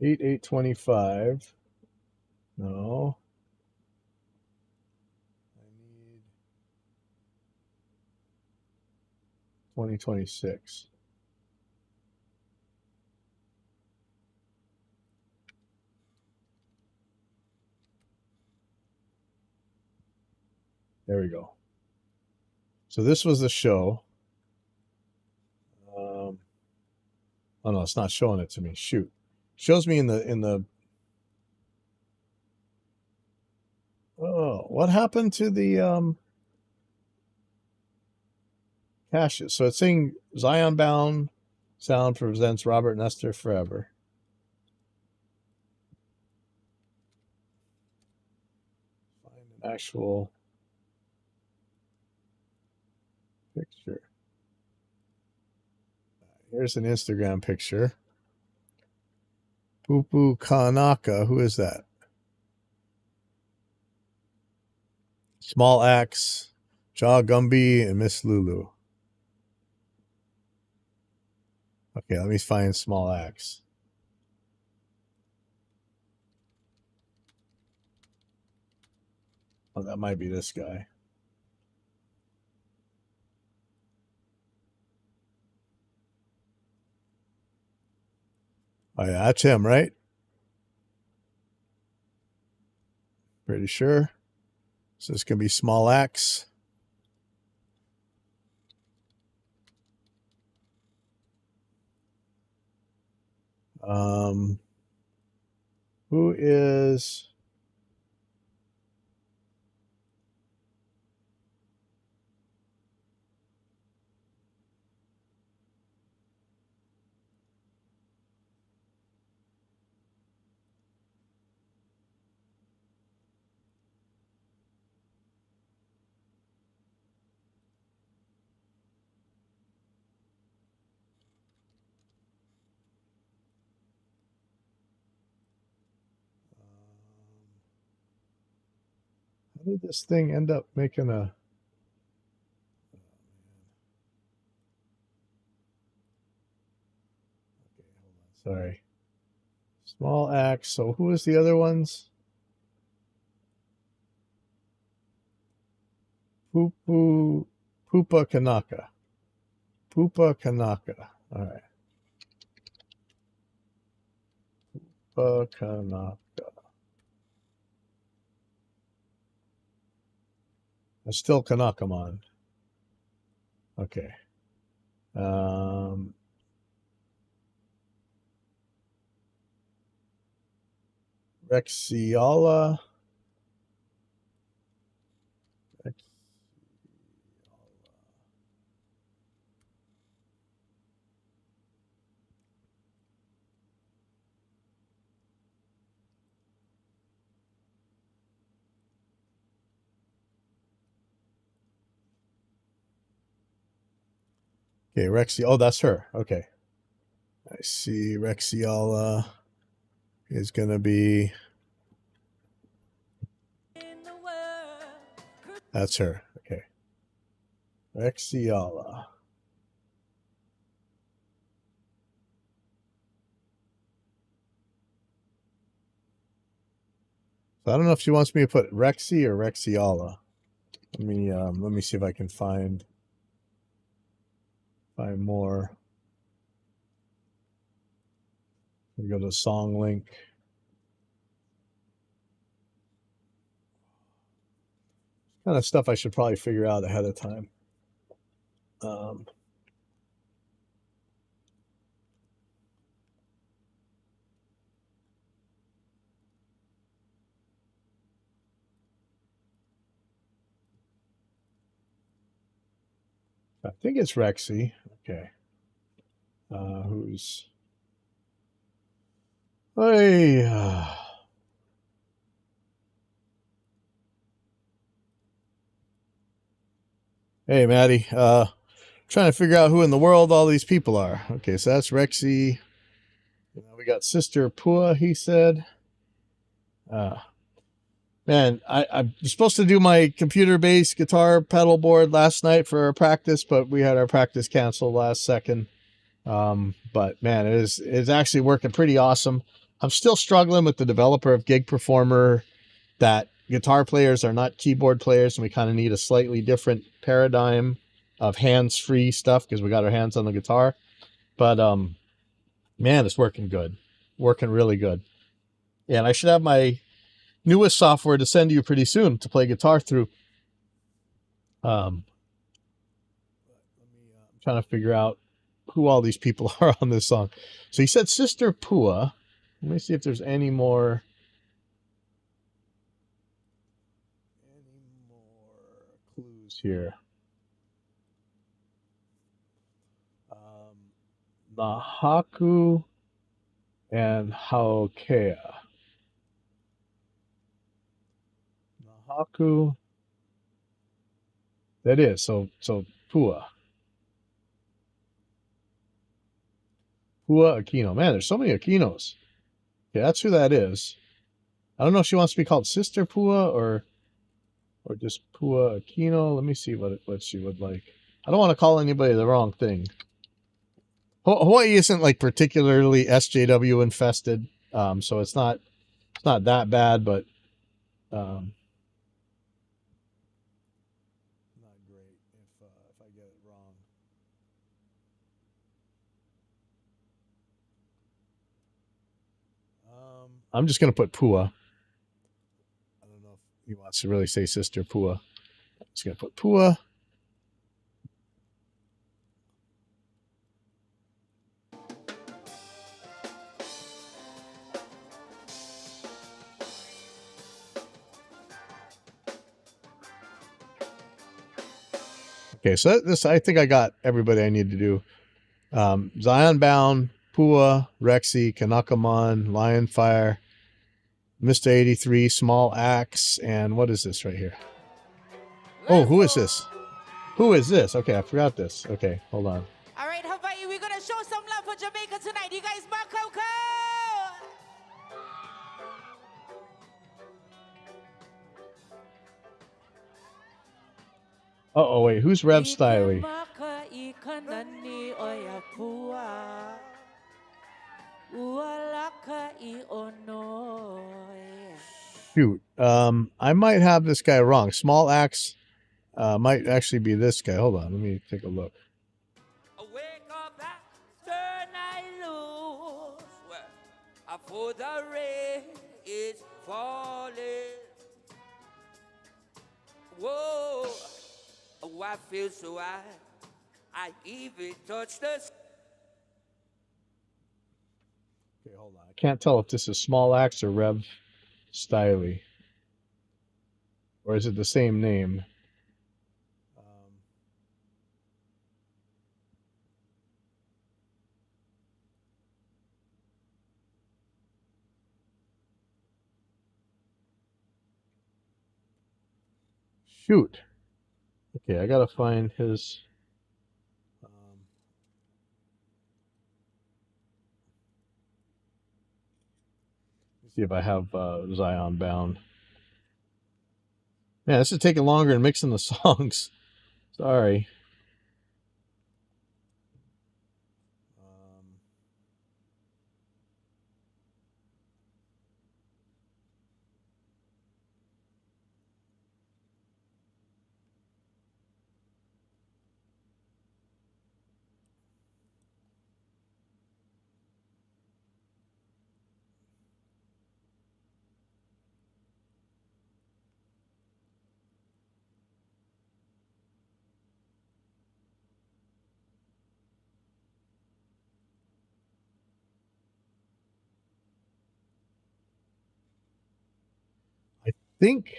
man. Eight 25. No. I need 2026. There we go. So this was the show. Oh no, it's not showing it to me. Shoot. Shows me in the oh, what happened to the caches? So it's saying Zion Bound Sound presents Robert Nestor Forever. Find an actual picture. Here's an Instagram picture. Pupu Kanaka. Who is that? Small Axe, Jaw Gumby, and Miss Lulu. Okay, let me find Small Axe. Oh, that might be this guy. Oh, yeah, that's him, right? Pretty sure. So this can be Small Axe. Who is how did this thing end up making a sorry. Small Axe. So who is the other ones? Pupa Kanaka. Pupa Kanaka. All right. Pupa Kanaka. That's still Kanakamon. Okay. Rexiala. Okay, Rexy. Oh, that's her. Okay. I see Rexiala is going to be. That's her. Okay. Rexiala. So I don't know if she wants me to put Rexy or Rexiala. Let me see if I can find more. We go to song link. Kind of stuff I should probably figure out ahead of time. I think it's Rexy. Okay. Who's? Hey. Hey, Maddie. Trying to figure out who in the world all these people are. Okay, so that's Rexy. We got Sister Pua, he said. Man, I'm supposed to do my computer-based guitar pedal board last night for our practice, but we had our practice canceled last second. But man, it's actually working pretty awesome. I'm still struggling with the developer of Gig Performer that guitar players are not keyboard players, and we kind of need a slightly different paradigm of hands-free stuff because we got our hands on the guitar. But man, it's working good, working really good. Yeah, and I should have my newest software to send you pretty soon to play guitar through. I'm trying to figure out who all these people are on this song. So he said Sister Pua. Let me see if there's any more clues here. Nahaku and Haokea. Nahaku. That is so Pua. Pua Aquino. Man, there's so many Aquinos. Okay, that's who that is. I don't know if she wants to be called Sister Pua or just Pua Aquino. Let me see what she would like. I don't want to call anybody the wrong thing. Hawaii isn't like particularly SJW infested, so it's not that bad, but not great if I get it wrong. I'm just gonna put Pua. I don't know if he wants to really say Sister Pua. I'm just gonna put Pua. Okay, so this I think I got everybody I need to do. Zion Bound, Pua, Rexy, Kanakamon, Lionfire, Mr. 83, Small Axe, and what is this right here? Oh, who is this? Who is this? Okay, I forgot this. Okay, hold on. All right, Hawaii, we're gonna show some love for Jamaica tonight. You guys back out, go! Oh, wait, who's Rev Styley? Shoot, I might have this guy wrong. Small Axe might actually be this guy. Hold on, let me take a look. Awake up, turn I loose. Well, for the rain is falling. Whoa, oh, I feel so high. I even touched the. Okay, hold on. I can't tell if this is Small Axe or Rev Styley. Or is it the same name? Shoot. Okay, I gotta find his. See if I have Zion bound. Man, this is taking longer than mixing the songs. Sorry. I think,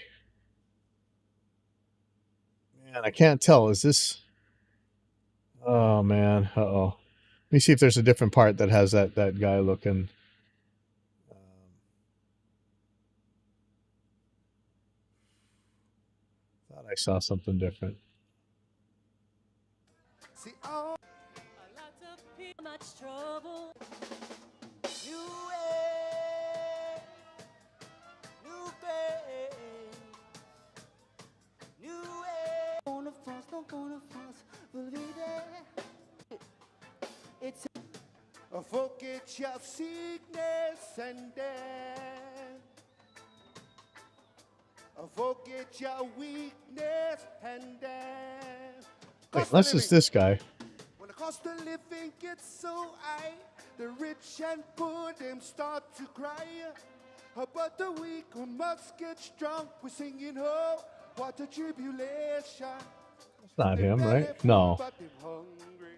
man, I can't tell. Is this? Oh man, uh-oh. Let me see if there's a different part that has that guy looking. Thought I saw something different. See, oh, Much trouble. New way, new day, new way. Gonna force, don't gonna force, we'll be there. It's forget your sickness and death. Forget your weakness and death. Wait, unless it's this guy. When the cost of living gets so high, the rich and poor them start to cry. But the weak we must get strong. We're singing, oh, what a tribulation. It's not him, right? No. But they're hungry.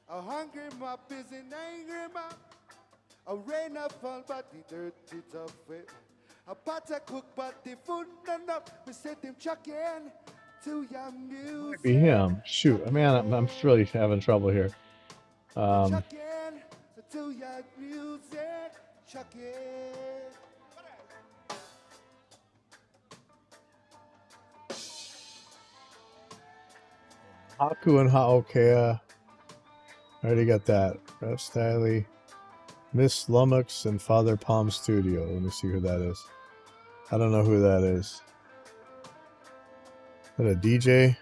A hungry mob is an angry mob. A rain of fall, but the dirt is up with. A pot of cook, but the food not enough. We set them chucking to your music. Might be him. Shoot, man, I'm really having trouble here. Chucking to your music. Chucking. Haku and Haokea. I already got that. Rev Stiley, Miss Lummox, and Father Palm Studio. Let me see who that is. I don't know who that is. Is that a DJ?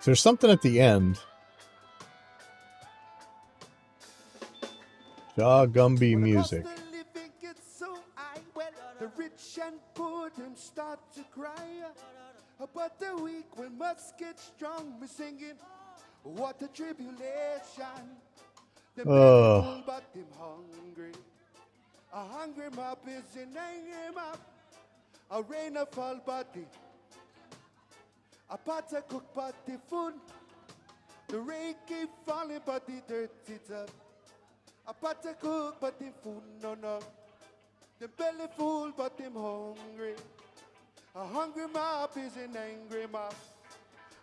There's something at the end. Jaw Gumby Music. When the cost of living gets so high, well, the rich and poor them start to cry. But the weak we must get strong. We're singing, what a tribulation. Them full, but them hungry. A hungry mob is an angry mob. A rain of fall, but the a pot of cook, but the food. The rain keep falling, but the dirt is up. A pot of cook, but the food no. The belly full, but them hungry. A hungry mob is an angry mob.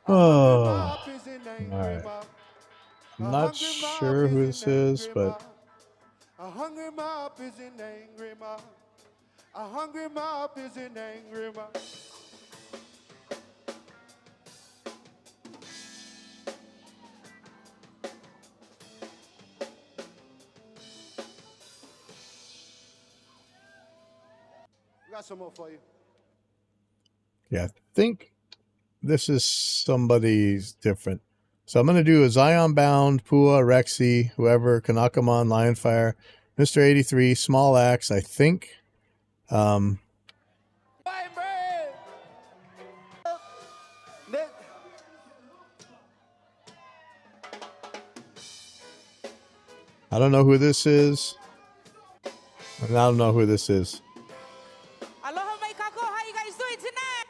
A hungry mob is an angry Alright. mob. I'm not sure who this is, but A hungry mob is an angry mob. A hungry mob is an angry mob. We got some more for you. yeah, I think this is somebody's different. So I'm going to do a Zion Bound, Pua, Rexy, whoever, Kanakamon, Lionfire, Mr. 83, Small Axe, I think. I don't know who this is. And I don't know who this is. Aloha, my kako. How you guys doing tonight?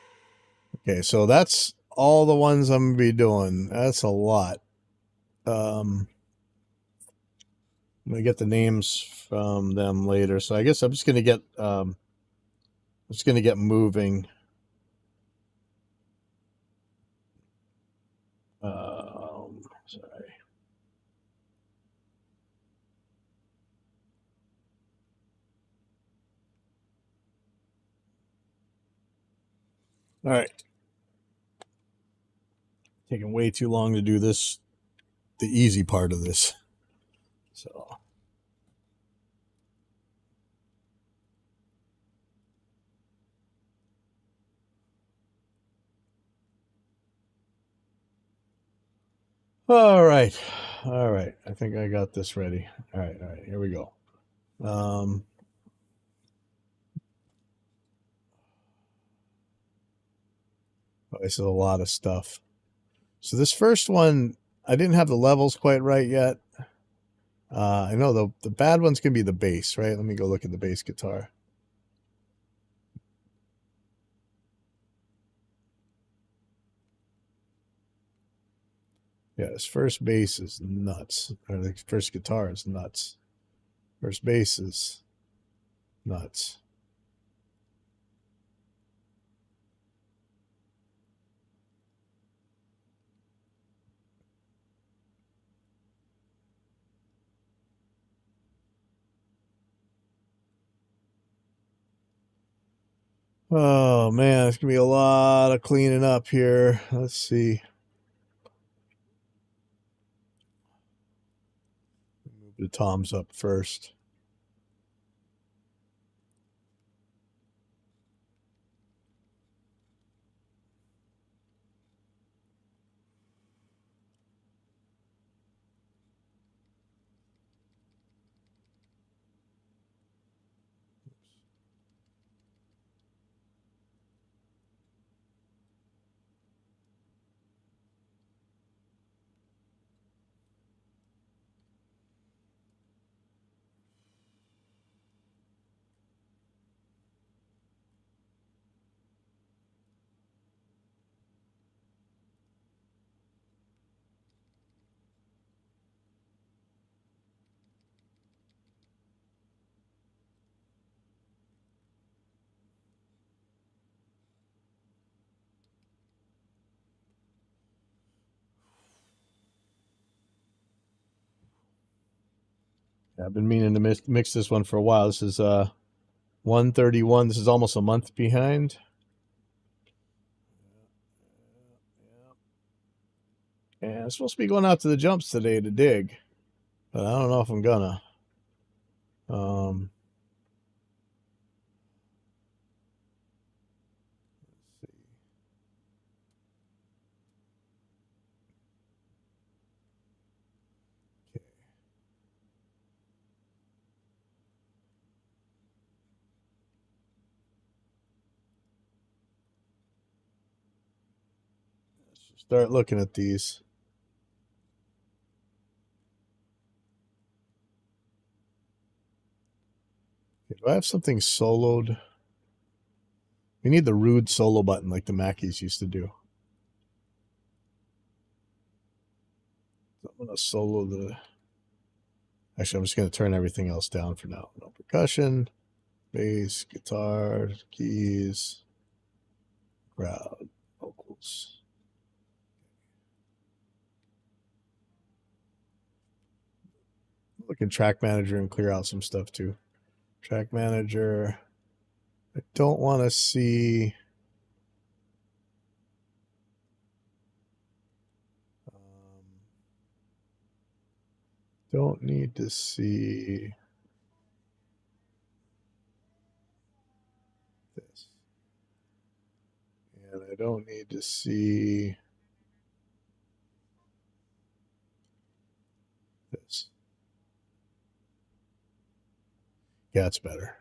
Okay, so that's all the ones I'm going to be doing. That's a lot. I'm going to get the names from them later. So I guess I'm just going to get moving. Sorry. All right. Taking way too long to do this, the easy part of this. So All right. All right. I think I got this ready. All right. All right. Here we go. This is a lot of stuff. So this first one, I didn't have the levels quite right yet. I know the bad one's going to be the bass, right? Let me go look at the bass guitar. Yeah, this first bass is nuts. Or the first guitar is nuts. First bass is nuts. Oh man, it's gonna be a lot of cleaning up here. Let's see. Move the toms up first. I've been meaning to mix this one for a while. This is 131. This is almost a month behind. And I'm supposed to be going out to the jumps today to dig, but I don't know if I'm gonna. Let's see. Okay. Let's just start looking at these. Okay, do I have something soloed? We need the rude solo button like the Mackeys used to do. I'm going to solo the... Actually, I'm just going to turn everything else down for now. No percussion, bass, guitar, keys, crowd, vocals. Look in Track Manager and clear out some stuff too. Track Manager. I don't want to see... don't need to see this. And I don't need to see this. Yeah, it's better.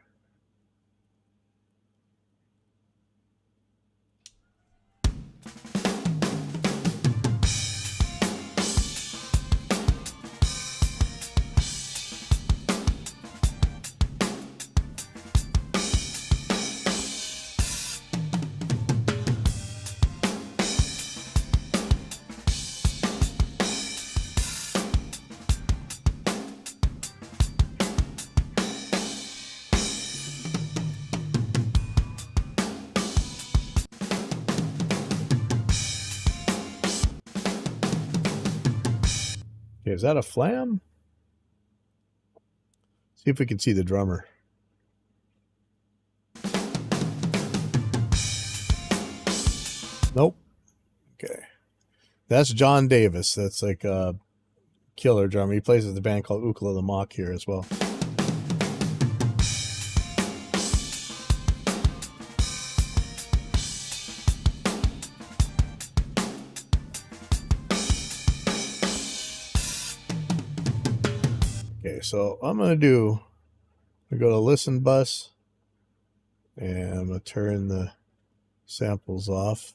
Okay, is that a flam? See if we can see the drummer. Nope. Okay. That's John Davis. That's like a killer drummer. He plays with the band called Ukla the Mock here as well. Okay, so I'm gonna go to listen bus, and I'm gonna turn the samples off.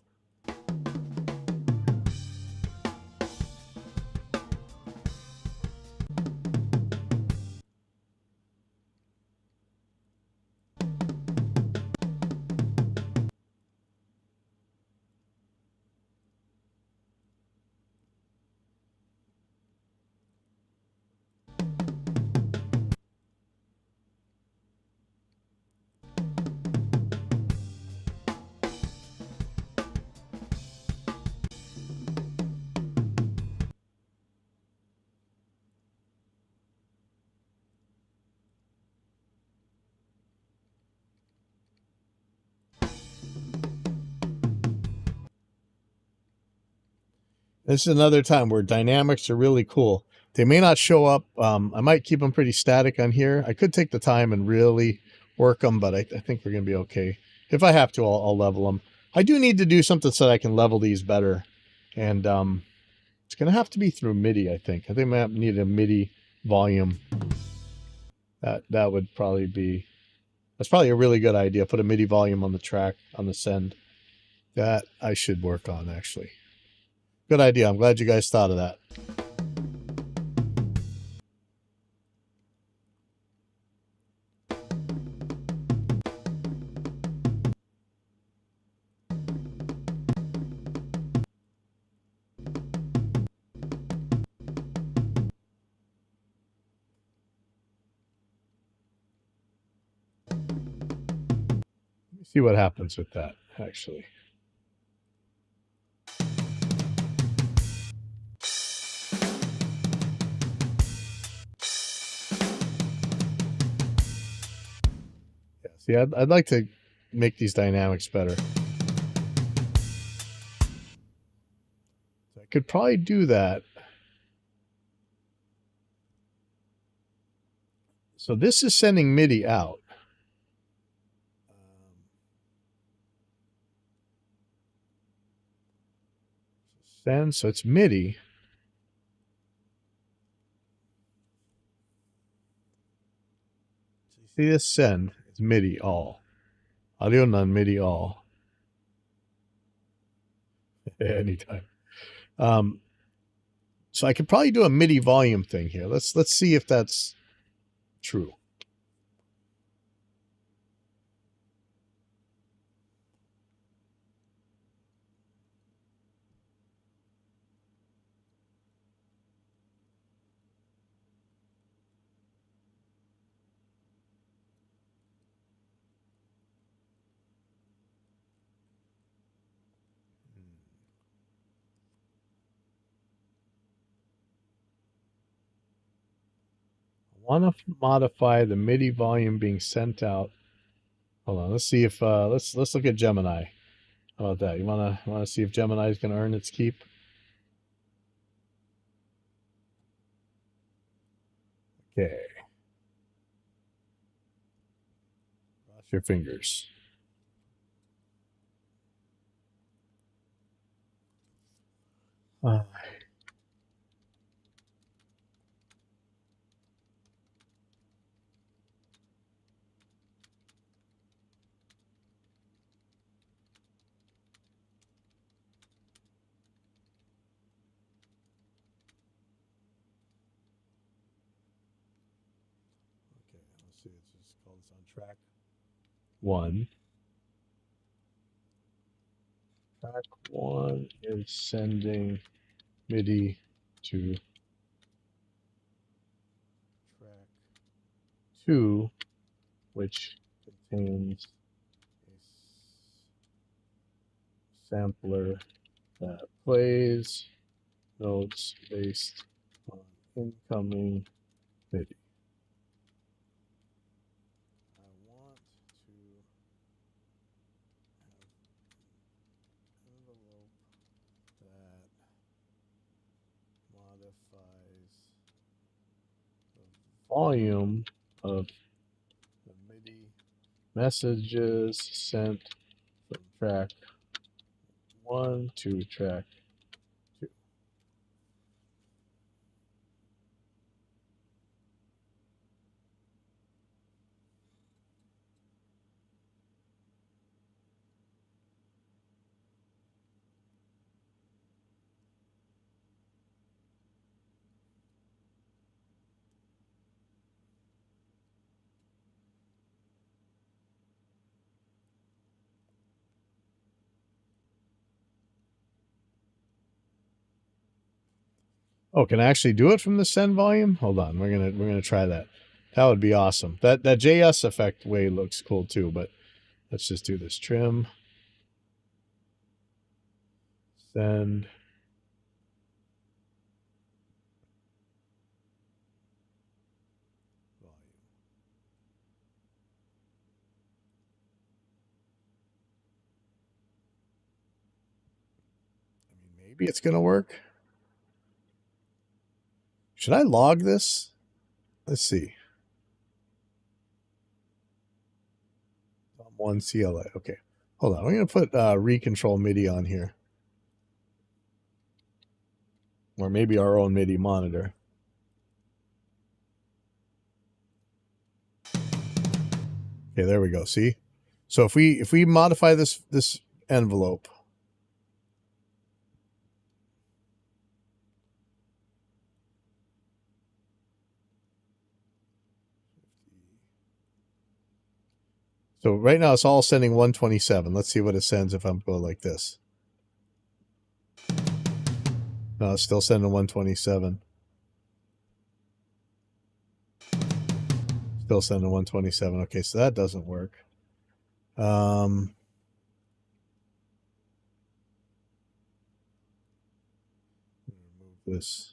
This is another time where dynamics are really cool. They may not show up. I might keep them pretty static on here. I could take the time and really work them, but I think we're going to be okay. If I have to, I'll level them. I do need to do something so that I can level these better. And it's going to have to be through MIDI, I think. I think I might need a MIDI volume. That would probably be... That's probably a really good idea. Put a MIDI volume on the track, on the send. That I should work on, actually. Good idea. I'm glad you guys thought of that. Let me see what happens with that, actually. See, I'd like to make these dynamics better. So I could probably do that. So this is sending MIDI out. Send, so it's MIDI. So you see this send? It's MIDI all. Audio none, MIDI all. Anytime. So I could probably do a MIDI volume thing here. Let's see if that's true. I want to modify the MIDI volume being sent out. Hold on, let's see if let's look at Gemini. How about that? You wanna see if Gemini is gonna earn its keep? Okay. Cross your fingers. Okay, let's see. Let's just call this on track 1. Track 1 is sending MIDI to track 2, which contains a sampler that plays notes based on incoming MIDI. I want to have an envelope that modifies the volume of the MIDI messages sent from track 1 to track 2. Oh, can I actually do it from the send volume? Hold on, we're gonna try that. That would be awesome. That JS effect way looks cool too, but let's just do this. Trim. Send. Maybe it's gonna work. Should I log this? Let's see. One CLA. Okay. Hold on. I'm going to put recontrol MIDI on here. Or maybe our own MIDI monitor. Okay, there we go. See? So if we modify this envelope. So right now it's all sending 127. Let's see what it sends if I'm going like this. No, it's still sending 127. Still sending 127. Okay, so that doesn't work. Remove this.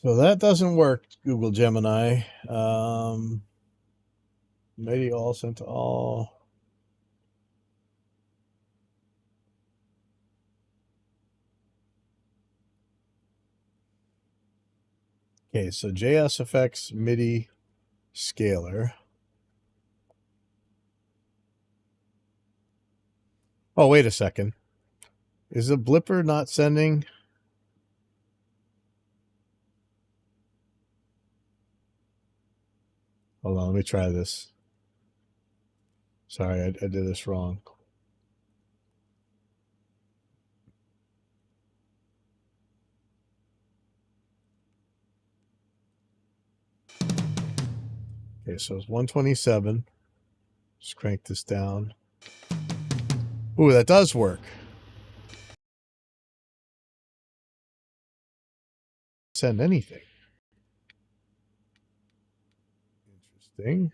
So that doesn't work, Google Gemini. MIDI all sent to all. Okay, so JSFX MIDI scaler. Oh, wait a second. Is the blipper not sending? Hold on, let me try this. Sorry, I did this wrong. Okay, so it's 127. Just crank this down. Ooh, that does work. Send anything. Interesting.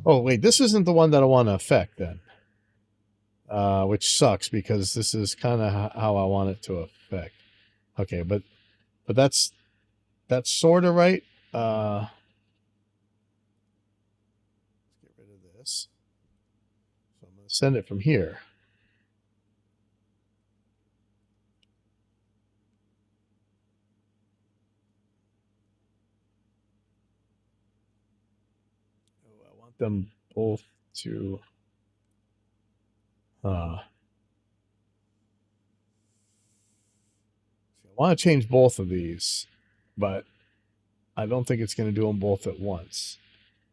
Oh, wait, this isn't the one that I want to affect then. Which sucks because this is kind of how I want it to affect. Okay, but that's sort of right. Let's get rid of this. So I'm going to send it from here. Oh, I want them both to. I want to change both of these, but I don't think it's going to do them both at once.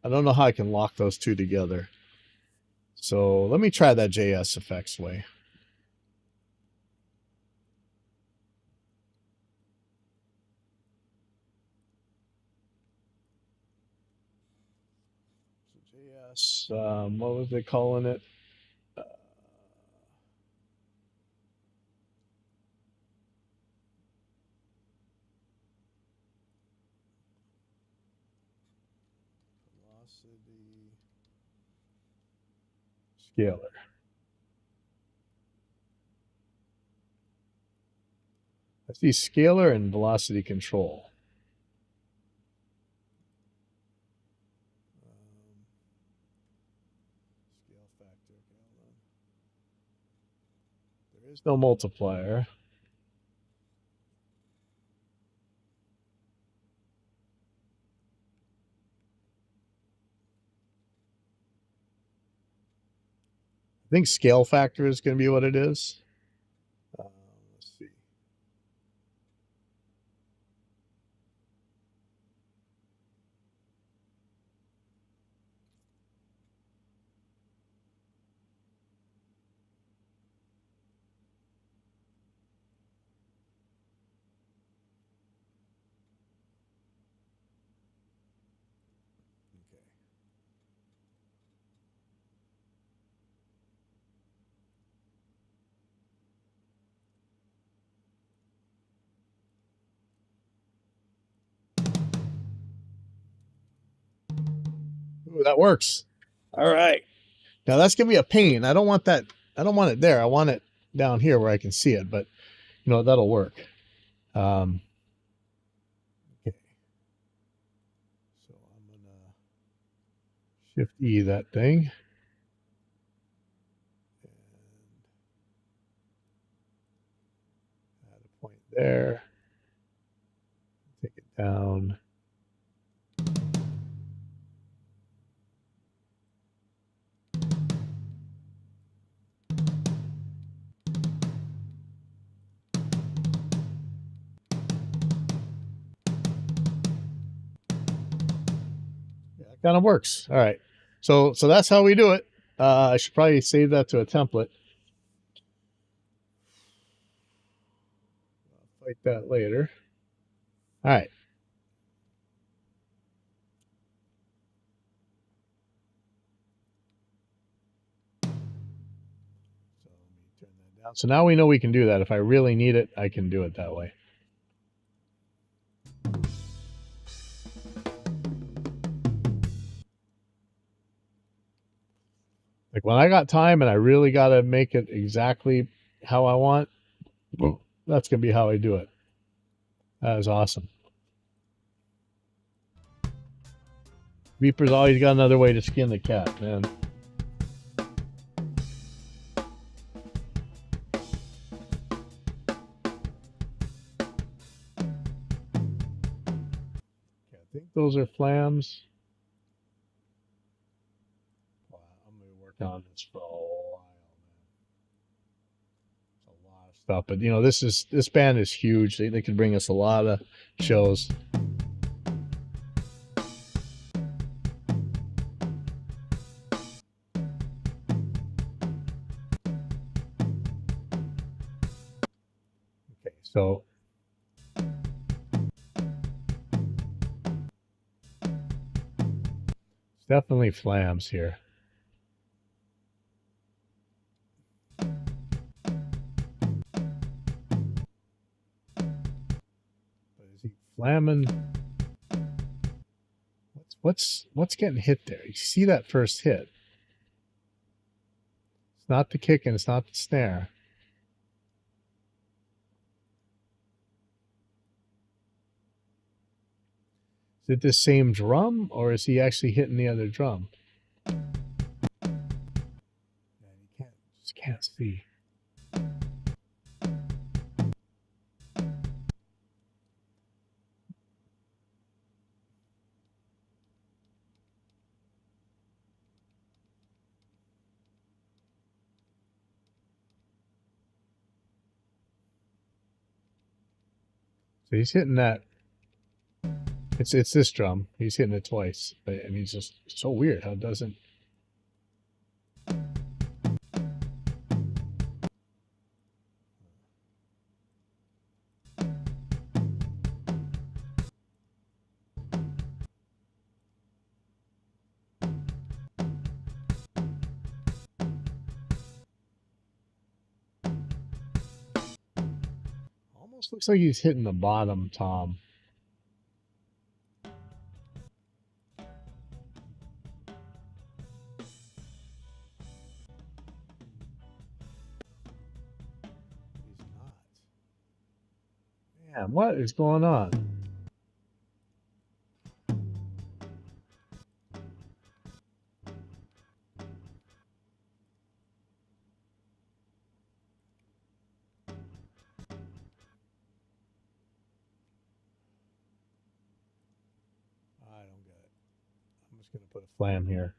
I don't know how I can lock those two together. So let me try that JS effects way. So JS, what was they calling it? Velocity scaler. I see scalar and velocity control. Scale factor. There is no multiplier. I think scale factor is going to be what it is. Let's see. Ooh, that works. All right. Now that's gonna be a pain. I don't want that. I don't want it there. I want it down here where I can see it. But you know that'll work. Okay. So I'm gonna Shift E that thing. And add a point there. Take it down. Yeah, that kind of works. All right. So that's how we do it. I should probably save that to a template. I'll fight that later. All right. So let me turn that down. So now we know we can do that. If I really need it, I can do it that way. Like when I got time and I really got to make it exactly how I want, that's going to be how I do it. That is awesome. Reaper's always got another way to skin the cat, man. Okay, I think those are flams. Wow, I'm going to work on this for a while, man. It's a lot of stuff, but you know, this band is huge. They could bring us a lot of shows. Okay, so it's definitely flams here. But is he flamming? What's getting hit there? You see that first hit? It's not the kick and it's not the snare. Is it the same drum or is he actually hitting the other drum? Man, you just can't see. So he's hitting that. It's this drum. He's hitting it twice, and he's just so weird how it doesn't. Almost looks like he's hitting the bottom tom. He's not. Man, what is going on? I don't get it. I'm just going to put a flam here.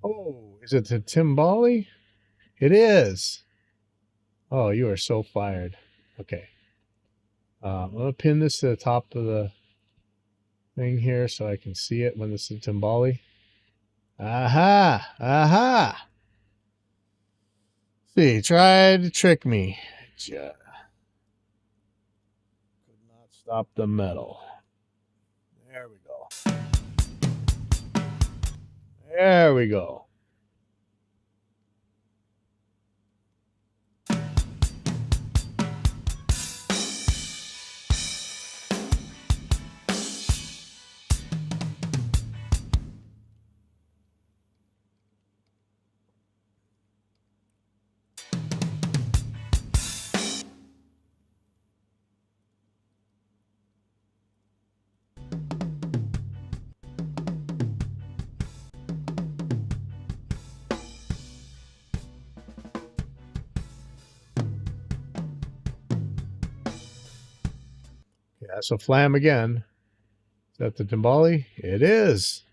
Oh, is it the timbali? It is. Oh, you are so fired. Okay. I'm going to pin this to the top of the thing here so I can see it when this is timbali. Aha! Aha! See, tried to trick me. Yeah. Could not stop the metal. There we go. There we go. Yeah, so flam again. Is that the timbali? It is.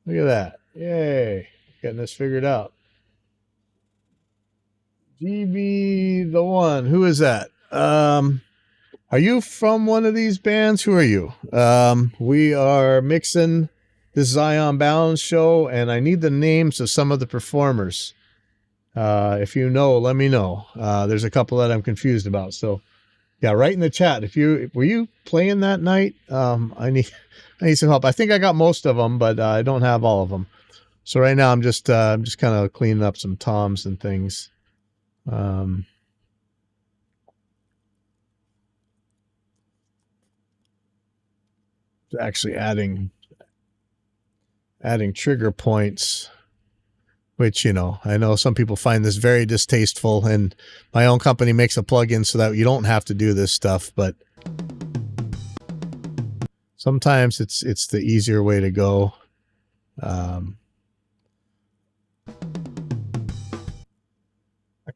Look at that. Yay. Getting this figured out. GB the one. Who is that? Are you from one of these bands? Who are you? We are mixing this Zion Balance show, and I need the names of some of the performers. If you know, let me know. There's a couple that I'm confused about. So yeah, write in the chat. Were you playing that night? I need some help. I think I got most of them, but I don't have all of them. So right now I'm just kind of cleaning up some toms and things. Actually adding trigger points, which, you know, I know some people find this very distasteful, and my own company makes a plugin so that you don't have to do this stuff, but sometimes it's the easier way to go.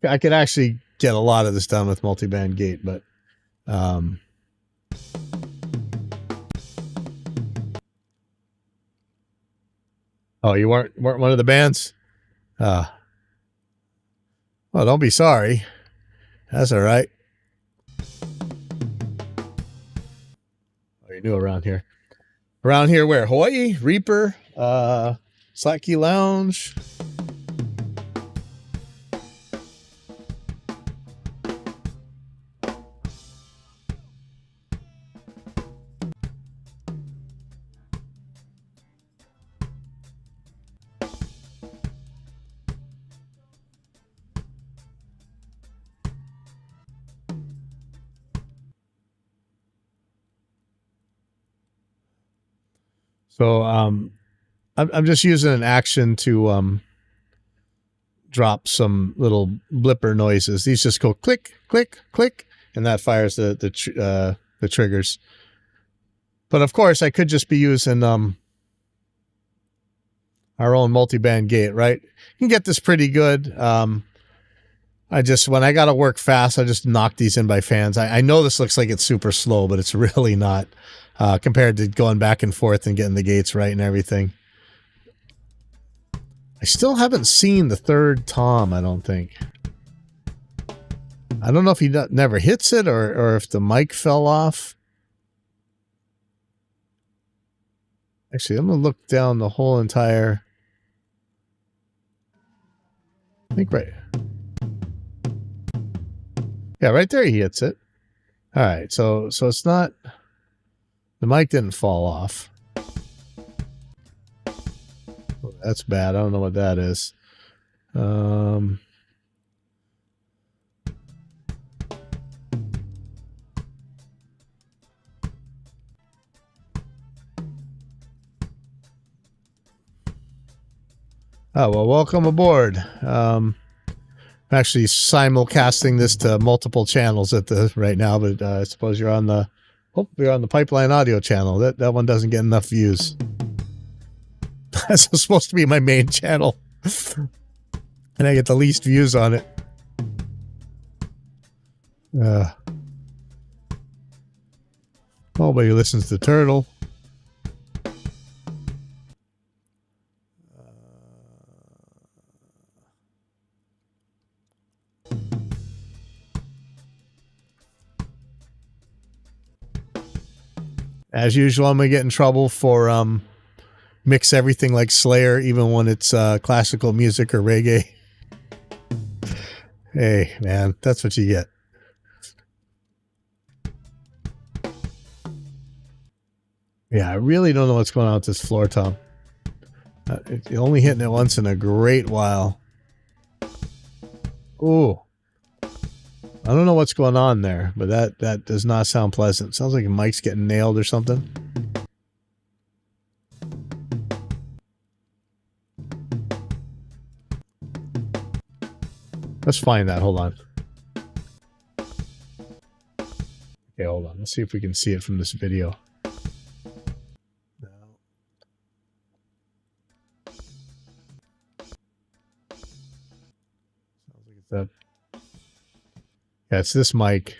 I could actually get a lot of this done with multi-band gate, but oh, you weren't one of the bands? Well, don't be sorry. That's all right. Oh, you're new around here. Around here where? Hawaii? Reaper? Slack Key Lounge? So I'm just using an action to drop some little blipper noises. These just go click, click, click, and that fires the triggers. But of course, I could just be using our own multi-band gate, right? You can get this pretty good. When I got to work fast, I just knock these in by fans. I know this looks like it's super slow, but it's really not. Compared to going back and forth and getting the gates right and everything. I still haven't seen the third tom, I don't think. I don't know if he never hits it or if the mic fell off. Actually, I'm going to look down the whole entire... I think right... Yeah, right there he hits it. All right, so it's not... The mic didn't fall off. Oh, that's bad. I don't know what that is. Oh, well, welcome aboard. I'm actually simulcasting this to multiple channels right now, but I suppose you're on the Pipeline Audio channel. That one doesn't get enough views. That's supposed to be my main channel. And I get the least views on it. Nobody listens to Turtle. As usual, I'm going to get in trouble for mix everything like Slayer, even when it's classical music or reggae. Hey, man, that's what you get. Yeah, I really don't know what's going on with this floor tom. It's only hitting it once in a great while. Ooh. I don't know what's going on there, but that does not sound pleasant. Sounds like Mike's getting nailed or something. Let's find that. Hold on. Okay, hold on. Let's see if we can see it from this video. No. Sounds like it's that. Yeah, it's this mic.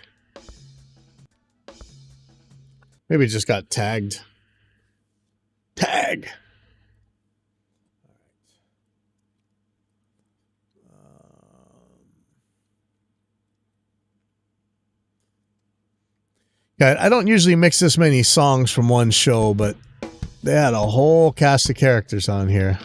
Maybe it just got tagged. Tag! Yeah, I don't usually mix this many songs from one show, but they had a whole cast of characters on here.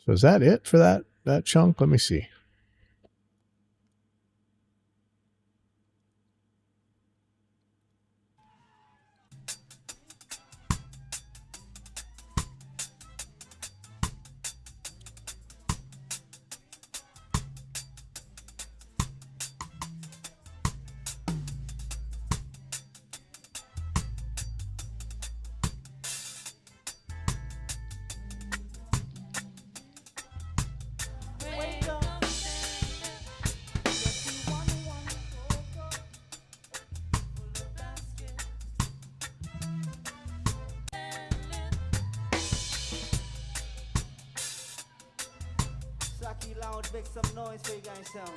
So is that it for that chunk? Let me see. Saki Lounge, make some noise for you guys sound.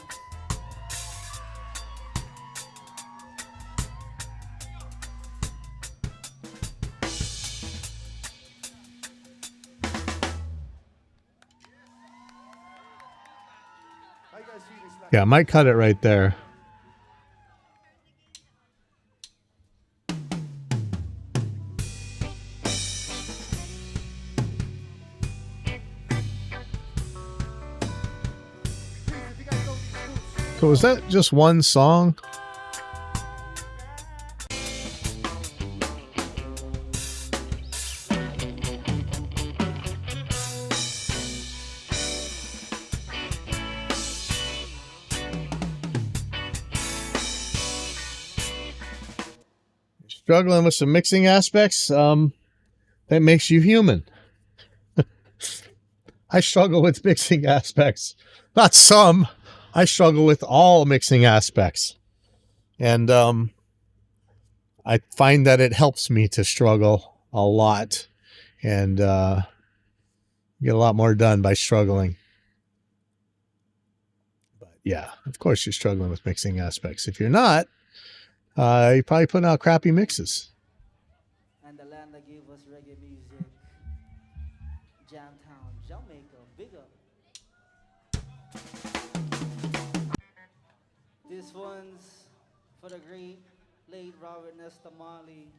How you guys feel this like? Yeah, I might cut it right there. Please, if you guys know these roots, So was that just one song? Struggling with some mixing aspects, that makes you human. I struggle with mixing aspects. Not some. I struggle with all mixing aspects. And I find that it helps me to struggle a lot and get a lot more done by struggling. But yeah, of course you're struggling with mixing aspects. If you're not, you're probably putting out crappy mixes. And the land that gave us reggae music, Jamtown, Jamaica, big up. This one's for the great late Robert Nesta Marley.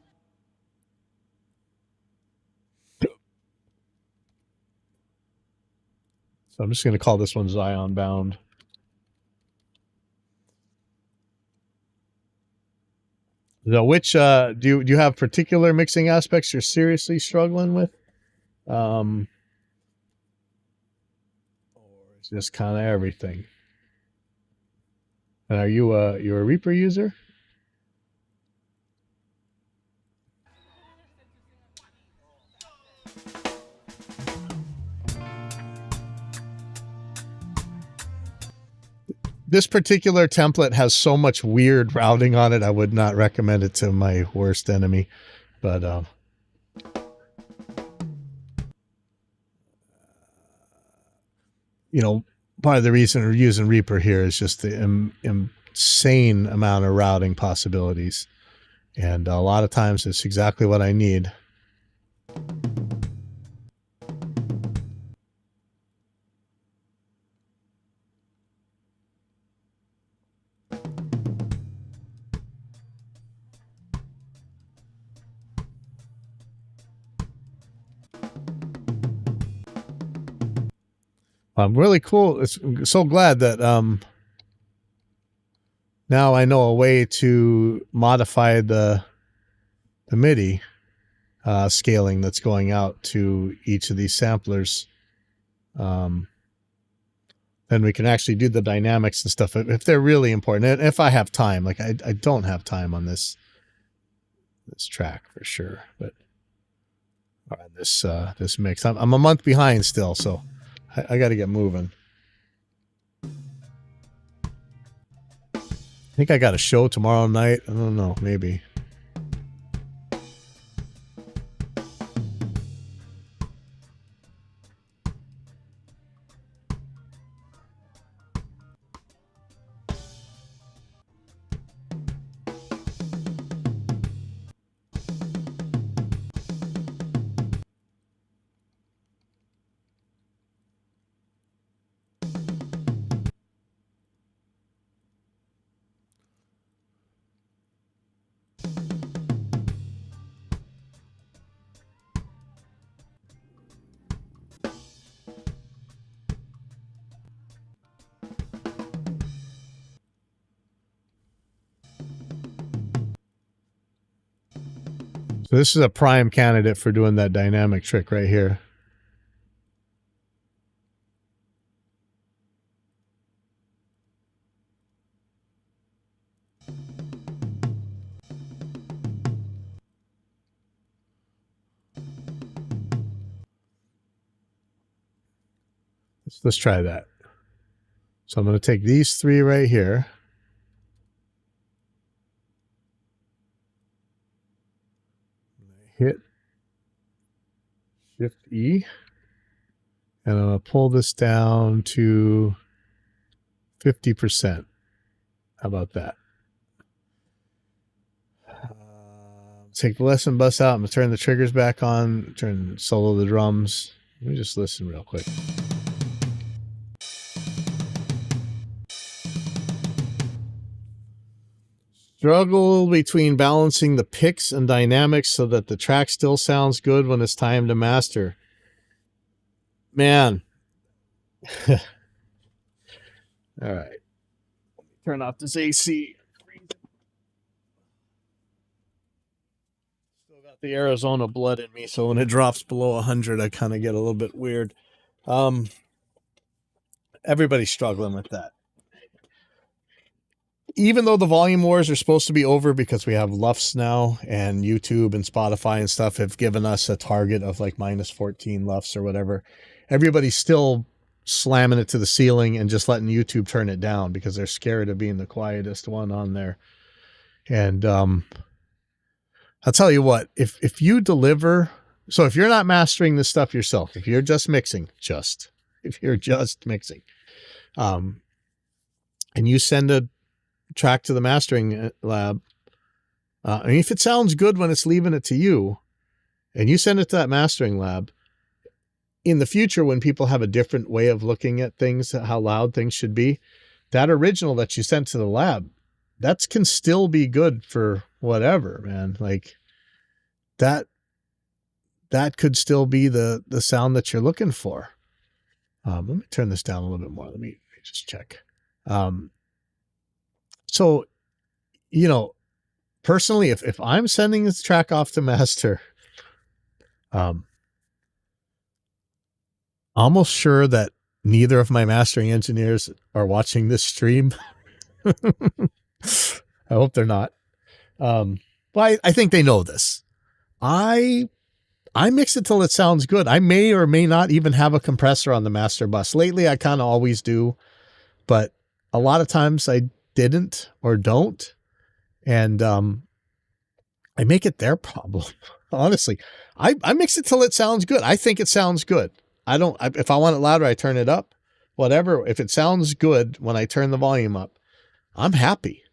So I'm just going to call this one Zion Bound. So which do you have particular mixing aspects you're seriously struggling with? Or is just kind of everything? And are you a Reaper user? This particular template has so much weird routing on it, I would not recommend it to my worst enemy. But you know, part of the reason we're using Reaper here is just the insane amount of routing possibilities. And a lot of times it's exactly what I need. I'm really cool. It's so glad that now I know a way to modify the MIDI scaling that's going out to each of these samplers. Then we can actually do the dynamics and stuff if they're really important. And if I have time, like I don't have time on this track for sure, but on this mix, I'm a month behind still, so I got to get moving. I think I got a show tomorrow night. I don't know, maybe. So this is a prime candidate for doing that dynamic trick right here. Let's try that. So I'm going to take these three right here. Hit Shift E, and I'm going to pull this down to 50%. How about that? Take the lesson bus out. I'm going to turn the triggers back on, solo the drums. Let me just listen real quick. Struggle between balancing the picks and dynamics so that the track still sounds good when it's time to master. Man. All right. Turn off this AC. Still got the Arizona blood in me, so when it drops below 100, I kind of get a little bit weird. Everybody's struggling with that. Even though the volume wars are supposed to be over because we have LUFS now and YouTube and Spotify and stuff have given us a target of like minus 14 LUFS or whatever, everybody's still slamming it to the ceiling and just letting YouTube turn it down because they're scared of being the quietest one on there. And I'll tell you what, if you deliver, so if you're not mastering this stuff yourself, if you're just mixing, and you send a track to the mastering lab, and if it sounds good when it's leaving it to you and you send it to that mastering lab, in the future when people have a different way of looking at things, how loud things should be, that original that you sent to the lab, that can still be good for whatever, man. Like that could still be the sound that you're looking for. Let me turn this down a little bit more. Let me just check. So, personally, if I'm sending this track off to master, almost sure that neither of my mastering engineers are watching this stream. I hope they're not. But I think they know this. I mix it till it sounds good. I may or may not even have a compressor on the master bus. Lately, I kind of always do, but a lot of times I didn't or don't, and I make it their problem. Honestly, I mix it till it sounds good. I think it sounds good. If I want it louder, I turn it up, whatever. If it sounds good when I turn the volume up, I'm happy.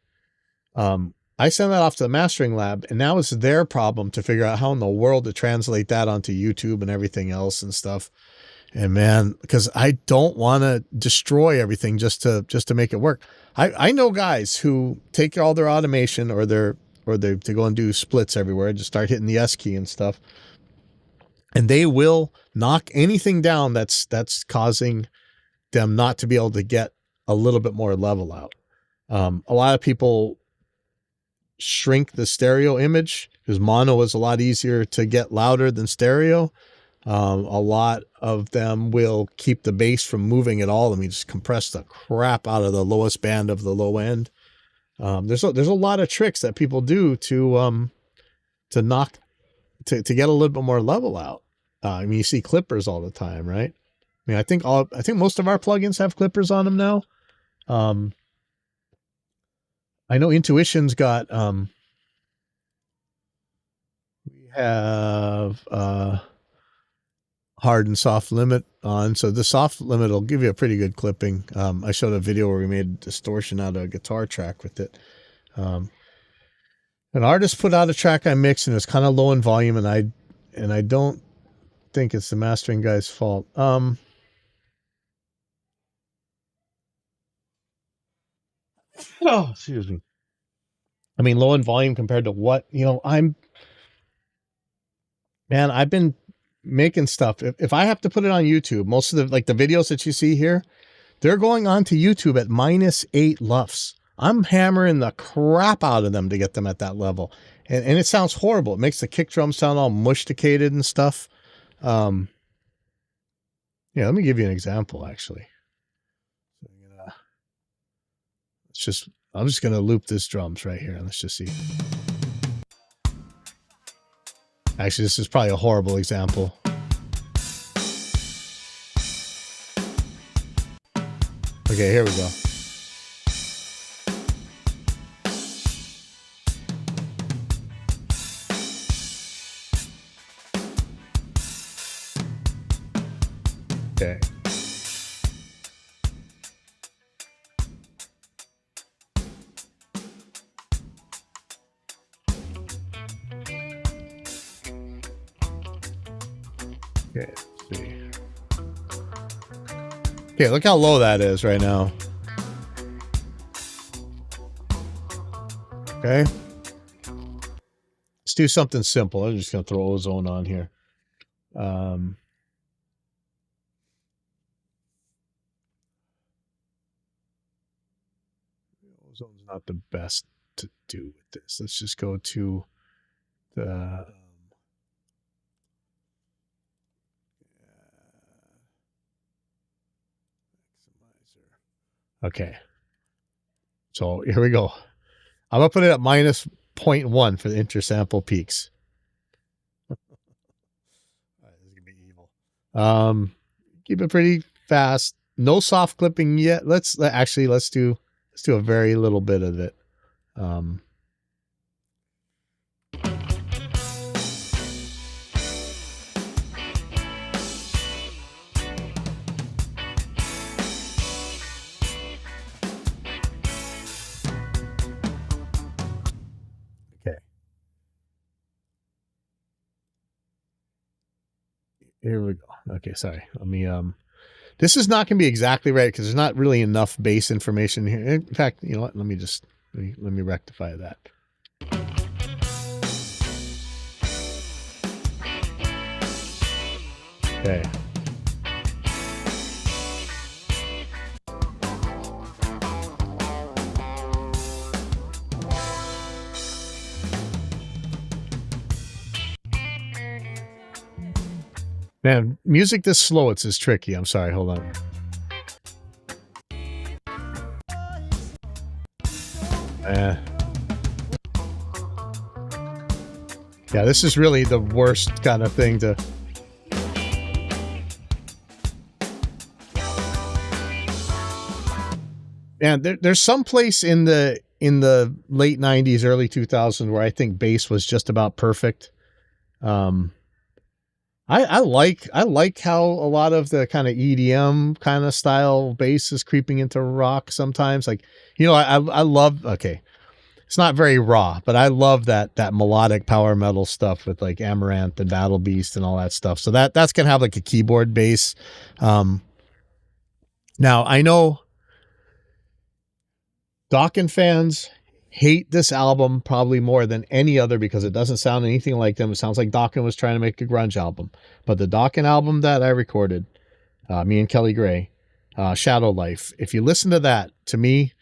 I send that off to the mastering lab, and now it's their problem to figure out how in the world to translate that onto YouTube and everything else and stuff. And man, because I don't want to destroy everything just to make it work. I know guys who take all their automation or they go and do splits everywhere, just start hitting the S key and stuff, and they will knock anything down that's causing them not to be able to get a little bit more level out. A lot of people shrink the stereo image because mono is a lot easier to get louder than stereo. A lot of them will keep the bass from moving at all. I mean, just compress the crap out of the lowest band of the low end. There's a lot of tricks that people do to get a little bit more level out. I mean, you see clippers all the time, right? I mean, I think most of our plugins have clippers on them now. I know Intuition's got, we have, hard and soft limit on. So the soft limit will give you a pretty good clipping. I showed a video where we made distortion out of a guitar track with it. An artist put out a track I mixed and it's kind of low in volume, and I don't think it's the mastering guy's fault. Oh, excuse me. I mean, low in volume compared to what, I've been making stuff. If I have to put it on YouTube, most of the videos that you see here, they're going on to YouTube at -8 LUFS. I'm hammering the crap out of them to get them at that level. And it sounds horrible. It makes the kick drum sound all mushticated and stuff. Yeah, let me give you an example, actually. I'm just going to loop this drums right here. Let's just see. Actually, this is probably a horrible example. Okay, here we go. Okay. Okay, let's see. Okay, look how low that is right now. Okay. Let's do something simple. I'm just going to throw Ozone on here. Ozone's not the best to do with this. Let's just go to the... Okay. So here we go. I'm going to put it at -0.1 for the intersample peaks. All right, this is going to be evil. Keep it pretty fast. No soft clipping yet. Let's do a very little bit of it. Okay. Here we go. Okay, sorry. Let me this is not going to be exactly right because there's not really enough bass information here. In fact, you know what? Let me rectify that. Okay. Man, music this slow, it's as tricky. I'm sorry, hold on. Yeah, this is really the worst kind of thing to... Man, there's some place in the late 90s, early 2000s where I think bass was just about perfect. I like how a lot of the kind of EDM kind of style bass is creeping into rock sometimes. Like, I love, okay, it's not very raw, but I love that melodic power metal stuff with like Amaranth and Battle Beast and all that stuff. So that's going to have like a keyboard bass. Now I know Dokken fans hate this album probably more than any other because it doesn't sound anything like them. It sounds like Dokken was trying to make a grunge album. But the Dokken album that I recorded, me and Kelly Gray, Shadow Life. If you listen to that, to me,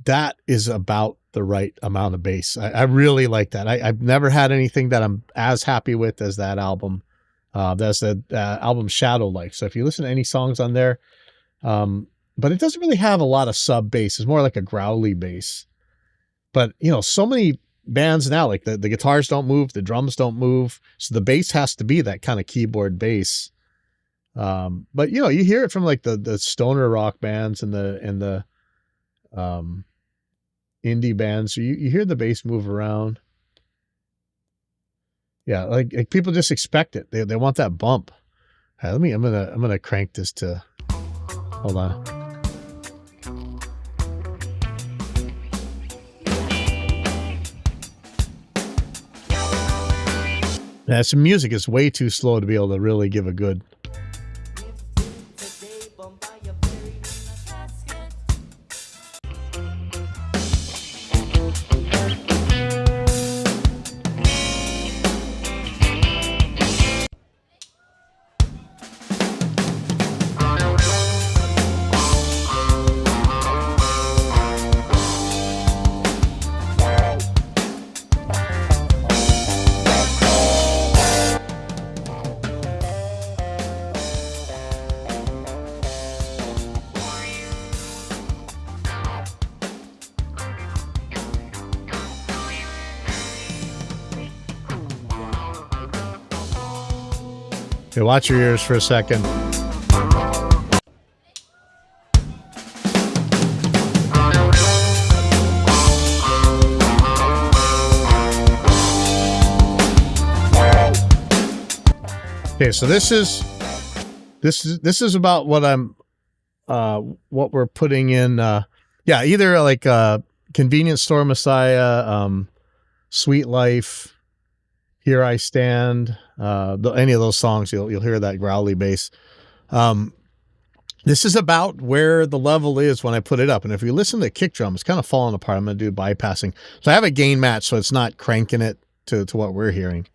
that is about the right amount of bass. I really like that. I've never had anything that I'm as happy with as that album. That's the album Shadow Life. So if you listen to any songs on there, but it doesn't really have a lot of sub bass. It's more like a growly bass. But, you know, so many bands now, like the guitars don't move, the drums don't move. So the bass has to be that kind of keyboard bass. But, you know, you hear it from like the stoner rock bands and the indie bands. So you hear the bass move around. Yeah, like people just expect it. They want that bump. I'm gonna crank this to, hold on. Yeah, some music is way too slow to be able to really give a good. Okay, watch your ears for a second. Okay, so this is about what I'm what we're putting in either like Convenience Store Messiah, Sweet Life, Here I Stand, any of those songs, you'll hear that growly bass. This is about where the level is when I put it up. And if you listen to the kick drum, it's kind of falling apart. I'm going to do bypassing. So I have a gain match, so it's not cranking it to what we're hearing.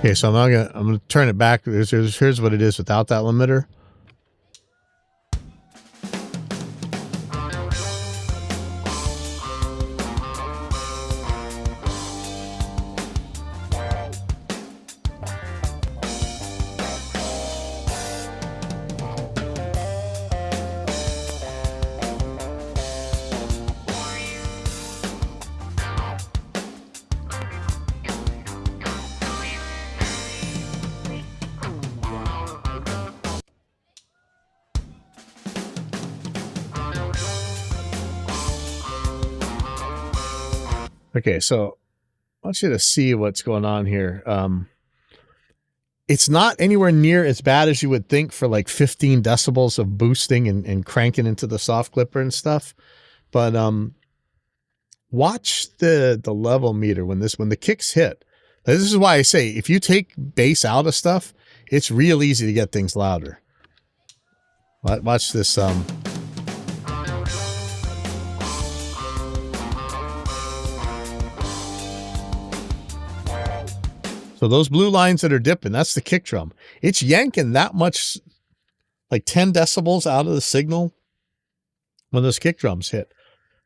Okay, so I'm gonna turn it back. Here's what it is without that limiter. Okay, so I want you to see what's going on here. It's not anywhere near as bad as you would think for like 15 decibels of boosting and cranking into the soft clipper and stuff. But watch the level meter when the kicks hit. This is why I say if you take bass out of stuff, it's real easy to get things louder. Watch this. So those blue lines that are dipping, that's the kick drum. It's yanking that much, like 10 decibels out of the signal when those kick drums hit.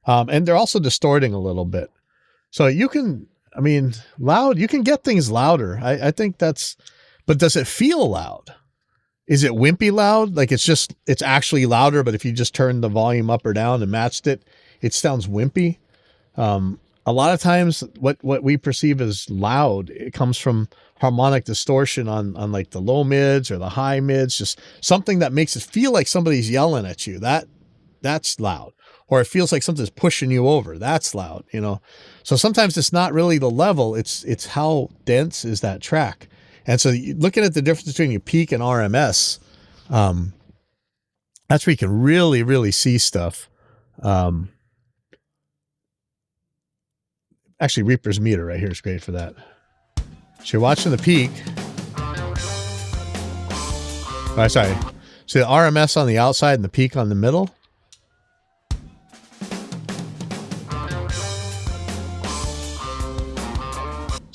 And they're also distorting a little bit. So you can, loud, you can get things louder. I think that's, but does it feel loud? Is it wimpy loud? Like it's actually louder, but if you just turn the volume up or down and matched it, it sounds wimpy. A lot of times what we perceive as loud, it comes from harmonic distortion on like the low mids or the high mids, just something that makes it feel like somebody's yelling at you. That's loud. Or it feels like something's pushing you over. That's loud, you know? So sometimes it's not really the level, it's how dense is that track. And so looking at the difference between your peak and RMS, that's where you can really, really see stuff. Actually, Reaper's meter right here is great for that. So you're watching the peak. Oh, sorry. So the RMS on the outside and the peak on the middle.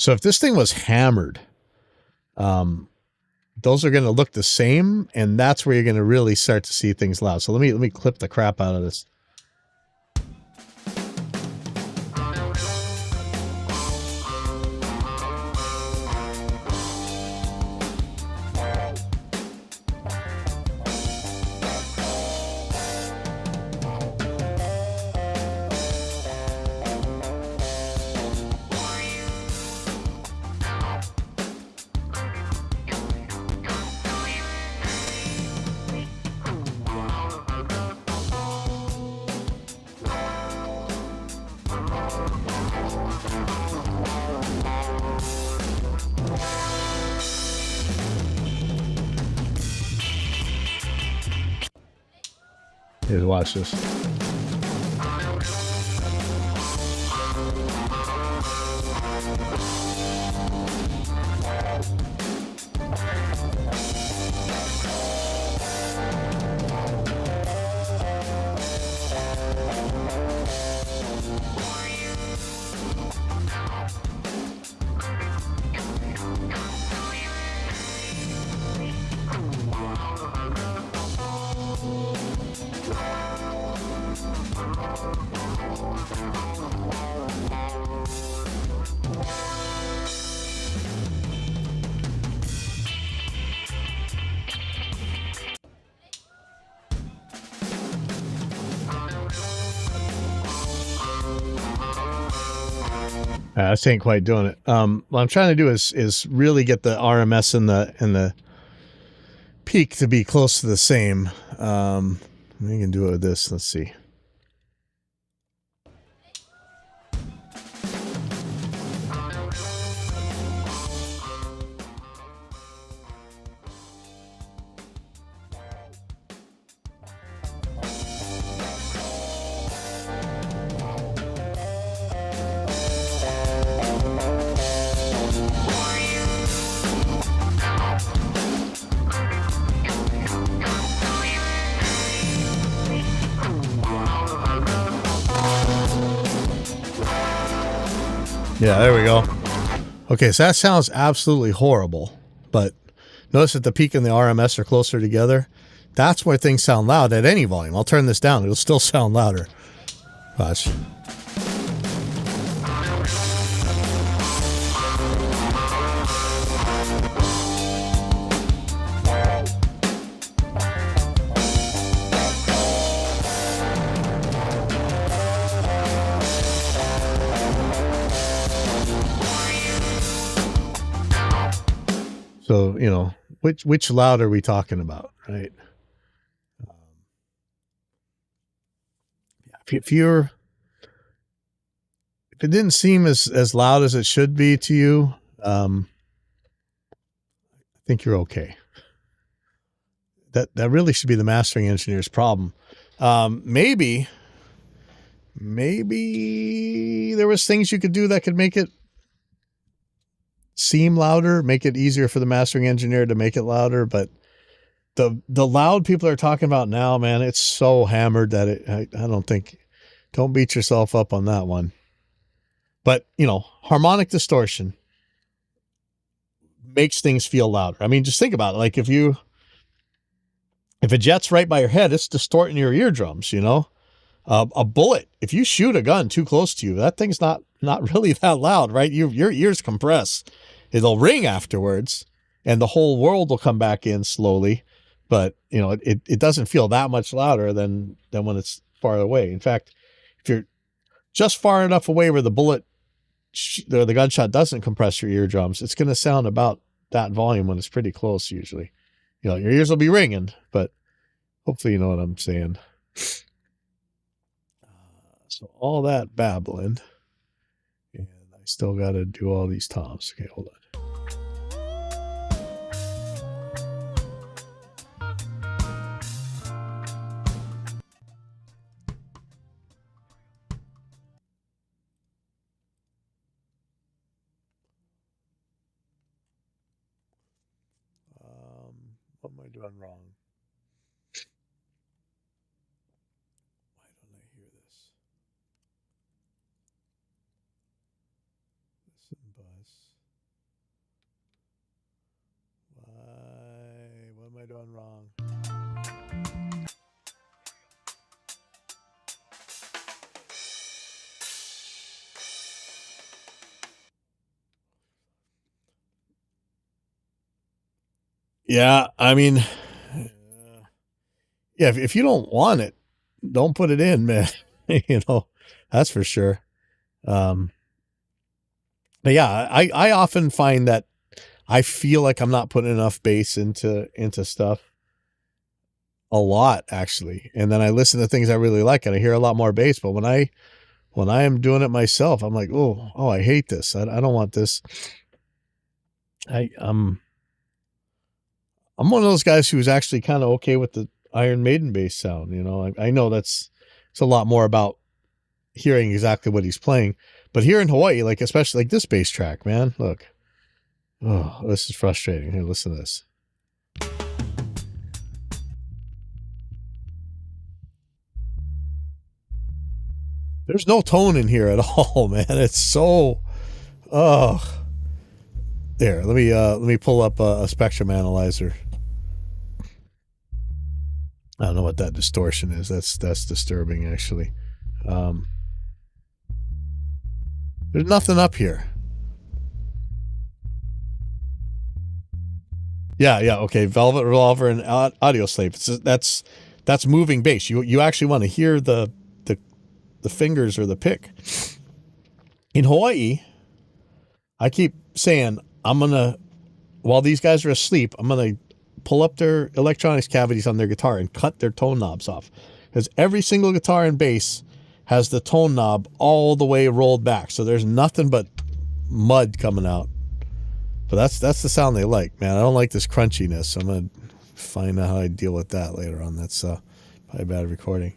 So if this thing was hammered, those are going to look the same, and that's where you're going to really start to see things loud. So let me clip the crap out of this. Here, watch this. This ain't quite doing it. What I'm trying to do is really get the RMS and the peak to be close to the same. We can do it with this. Let's see. Yeah, there we go. Okay, so that sounds absolutely horrible, but notice that the peak and the RMS are closer together. That's where things sound loud at any volume. I'll turn this down. It'll still sound louder. Watch. So, you know, which loud are we talking about, right? If it didn't seem as loud as it should be to you, I think you're okay. That really should be the mastering engineer's problem. Maybe there was things you could do that could make it seem louder, make it easier for the mastering engineer to make it louder. But the loud people are talking about now, man, it's so hammered that don't beat yourself up on that one. But, you know, harmonic distortion makes things feel louder. I mean, just think about it. Like if a jet's right by your head, it's distorting your eardrums, you know. A bullet, if you shoot a gun too close to you, that thing's not really that loud, right? Your ears compress. It'll ring afterwards, and the whole world will come back in slowly. But, you know, it doesn't feel that much louder than when it's far away. In fact, if you're just far enough away where the bullet, the gunshot doesn't compress your eardrums, it's going to sound about that volume when it's pretty close usually. You know, your ears will be ringing, but hopefully you know what I'm saying. So all that babbling, and I still got to do all these toms. Okay, hold on. What am I doing wrong? Why don't I hear this? Listen, bus. Yeah, I mean, yeah, if you don't want it, don't put it in, man. You know, that's for sure. But yeah, I often find that I feel like I'm not putting enough bass into stuff a lot, actually. And then I listen to things I really like and I hear a lot more bass. But when I am doing it myself, I'm like, oh, I hate this. I don't want this. I'm one of those guys who's actually kind of okay with the Iron Maiden bass sound. You know, I know it's a lot more about hearing exactly what he's playing, but here in Hawaii, like especially like this bass track, man, look, oh, this is frustrating. Here, listen to this. There's no tone in here at all, man. It's so, oh. There, let me pull up a spectrum analyzer. I don't know what that distortion is. That's disturbing, actually. There's nothing up here. Yeah, okay. Velvet Revolver and Audio Slave. That's moving bass. You actually want to hear the fingers or the pick. In Hawaii, I keep saying while these guys are asleep, I'm gonna pull up their electronics cavities on their guitar and cut their tone knobs off, because every single guitar and bass has the tone knob all the way rolled back, so there's nothing but mud coming out. But that's the sound they like, man. I don't like this crunchiness. I'm gonna find out how I deal with that later on. That's probably bad recording.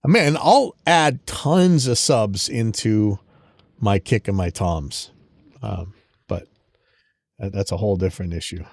Man, I'll add tons of subs into my kick and my toms, but that's a whole different issue.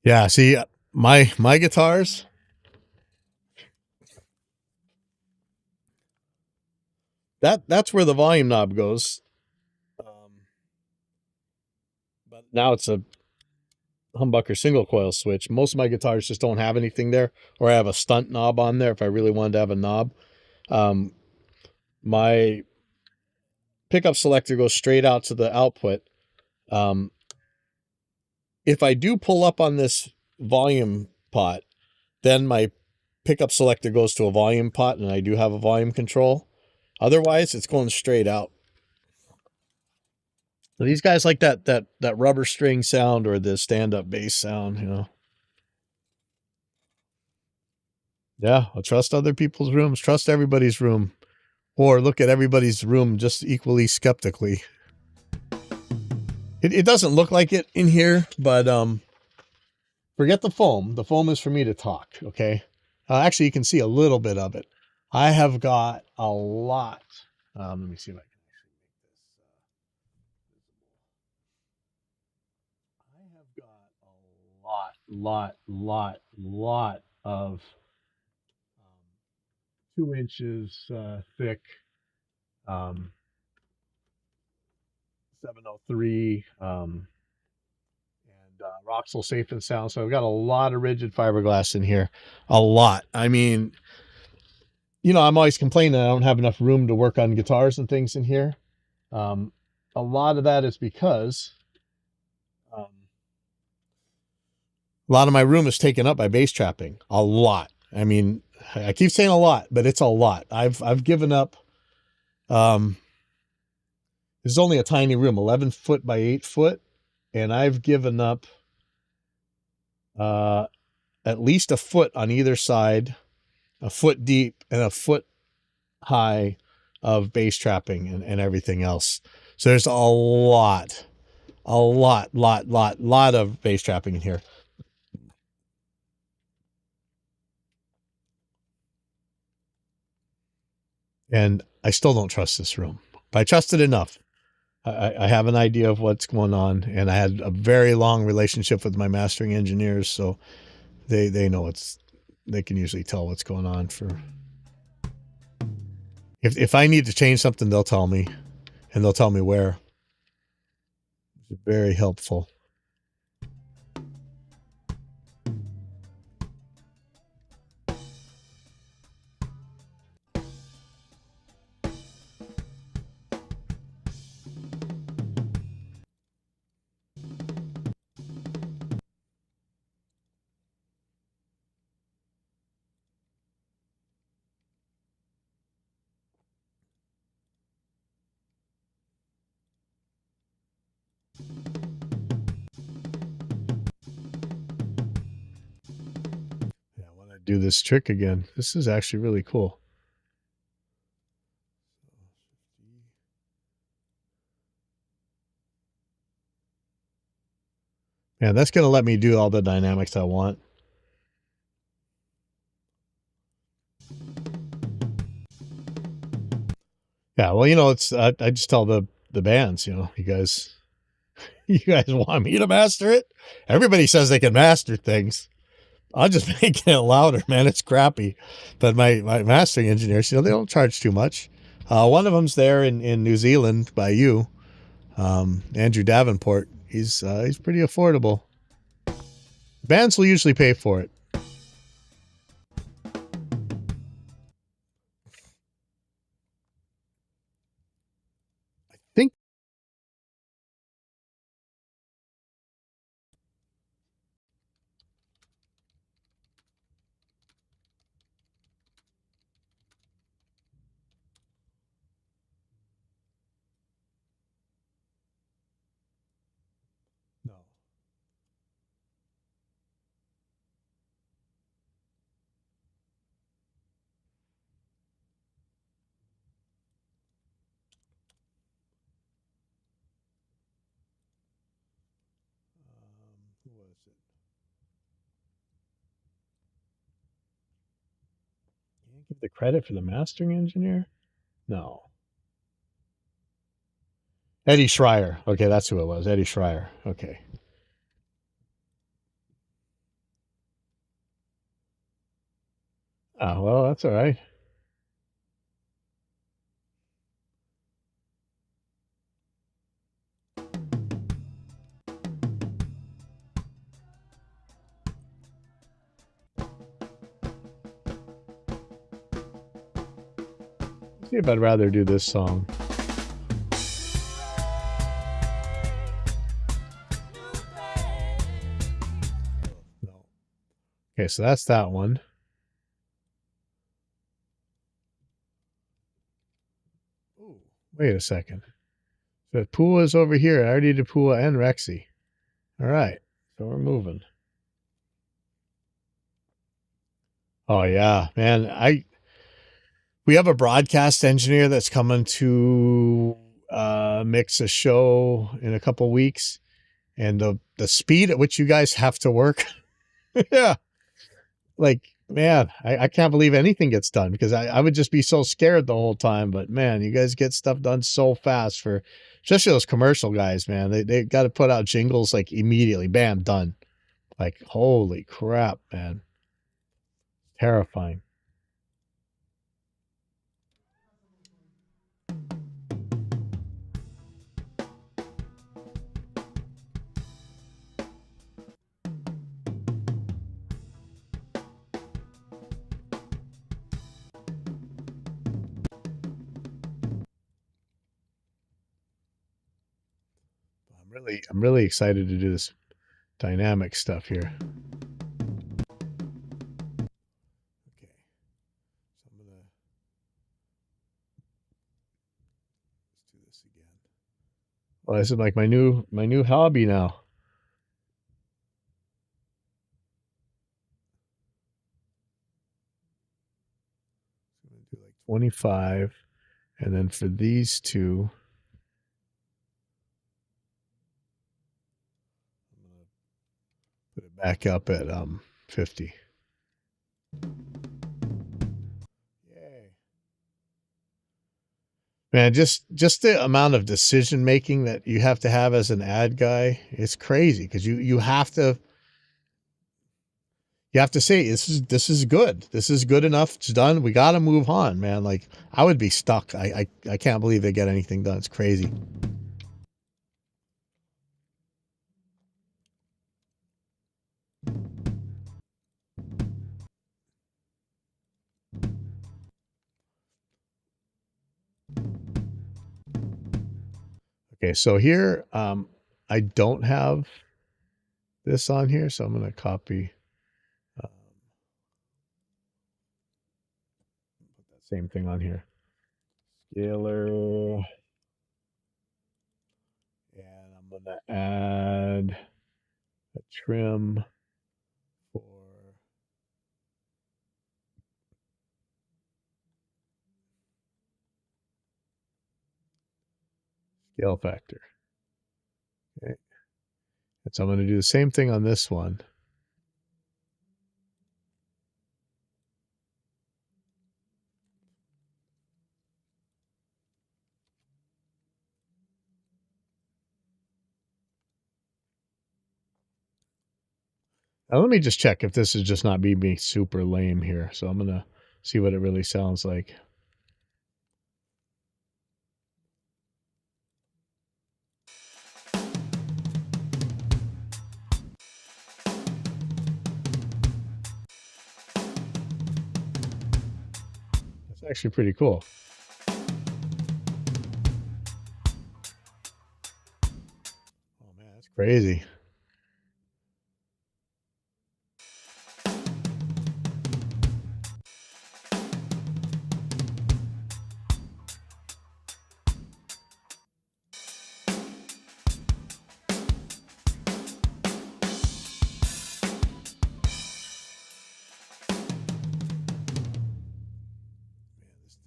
Yeah, see, my guitars, that's where the volume knob goes. But now it's a humbucker single coil switch. Most of my guitars just don't have anything there, or I have a stunt knob on there if I really wanted to have a knob. My pickup selector goes straight out to the output. If I do pull up on this volume pot, then my pickup selector goes to a volume pot, and I do have a volume control. Otherwise, it's going straight out. So these guys like that rubber string sound or the stand-up bass sound, you know. Yeah, I'll trust other people's rooms, trust everybody's room, or look at everybody's room just equally skeptically. It doesn't look like it in here, but forget the foam. The foam is for me to talk, okay? Actually, you can see a little bit of it. I have got a lot. Let me see if I can actually make this. I have got a lot of 2 inches thick 703 and Roxel Safe and Sound. So I've got a lot of rigid fiberglass in here. A lot. I mean, you know, I'm always complaining I don't have enough room to work on guitars and things in here. A lot of that is because a lot of my room is taken up by bass trapping. A lot. I mean, I keep saying a lot, but it's a lot. I've given up. This is only a tiny room, 11 foot by 8 foot, and I've given up at least a foot on either side, a foot deep and a foot high of bass trapping and everything else. So there's a lot of bass trapping in here. And I still don't trust this room, but I trust it enough. I have an idea of what's going on, and I had a very long relationship with my mastering engineers, so they know they can usually tell what's going on. For if I need to change something, they'll tell me, and they'll tell me where. It's very helpful. Yeah, I want to do this trick again. This is actually really cool. Yeah, that's going to let me do all the dynamics I want. Yeah, well, it's I just tell the bands, you guys want me to master it? Everybody says they can master things. I'll just make it louder, man. It's crappy. But my mastering engineers, they don't charge too much. One of them's there in New Zealand by you, Andrew Davenport. He's pretty affordable. Bands will usually pay for it. I think. No. Who was it? Can't give the credit for the mastering engineer? No. Eddie Schreier. Okay, that's who it was. Eddie Schreier. Okay. Ah, well, that's all right. Let's see if I'd rather do this song. No. Okay, so that's that one. Ooh, wait a second. So Pua is over here. I already did Pua and Rexy. All right, so we're moving. Oh yeah, man. We have a broadcast engineer that's coming to mix a show in a couple weeks, and the speed at which you guys have to work, yeah, like, man, I can't believe anything gets done, because I would just be so scared the whole time. But man, you guys get stuff done so fast, for especially those commercial guys, man. They got to put out jingles like immediately, bam, done. Like, holy crap, man. Terrifying. I'm really excited to do this dynamic stuff here. Okay. So I'm gonna let's do this again. Well, this is like my new hobby now. So I'm gonna do like 25, and then for these two, I'm gonna put it back up at 50. Yay. Man, just the amount of decision making that you have to have as an ad guy, it's crazy, because you have to you have to say this is good. This is good enough. It's done. We got to move on, man. Like I would be stuck. I can't believe they get anything done. It's crazy. Okay, so here I don't have this on here, so I'm going to copy put that same thing on here. Scalar. And I'm going to add a trim for scale factor. Okay. And so I'm going to do the same thing on this one. Now let me just check if this is just not me being super lame here. So I'm going to see what it really sounds like. That's actually pretty cool. Oh man, that's crazy.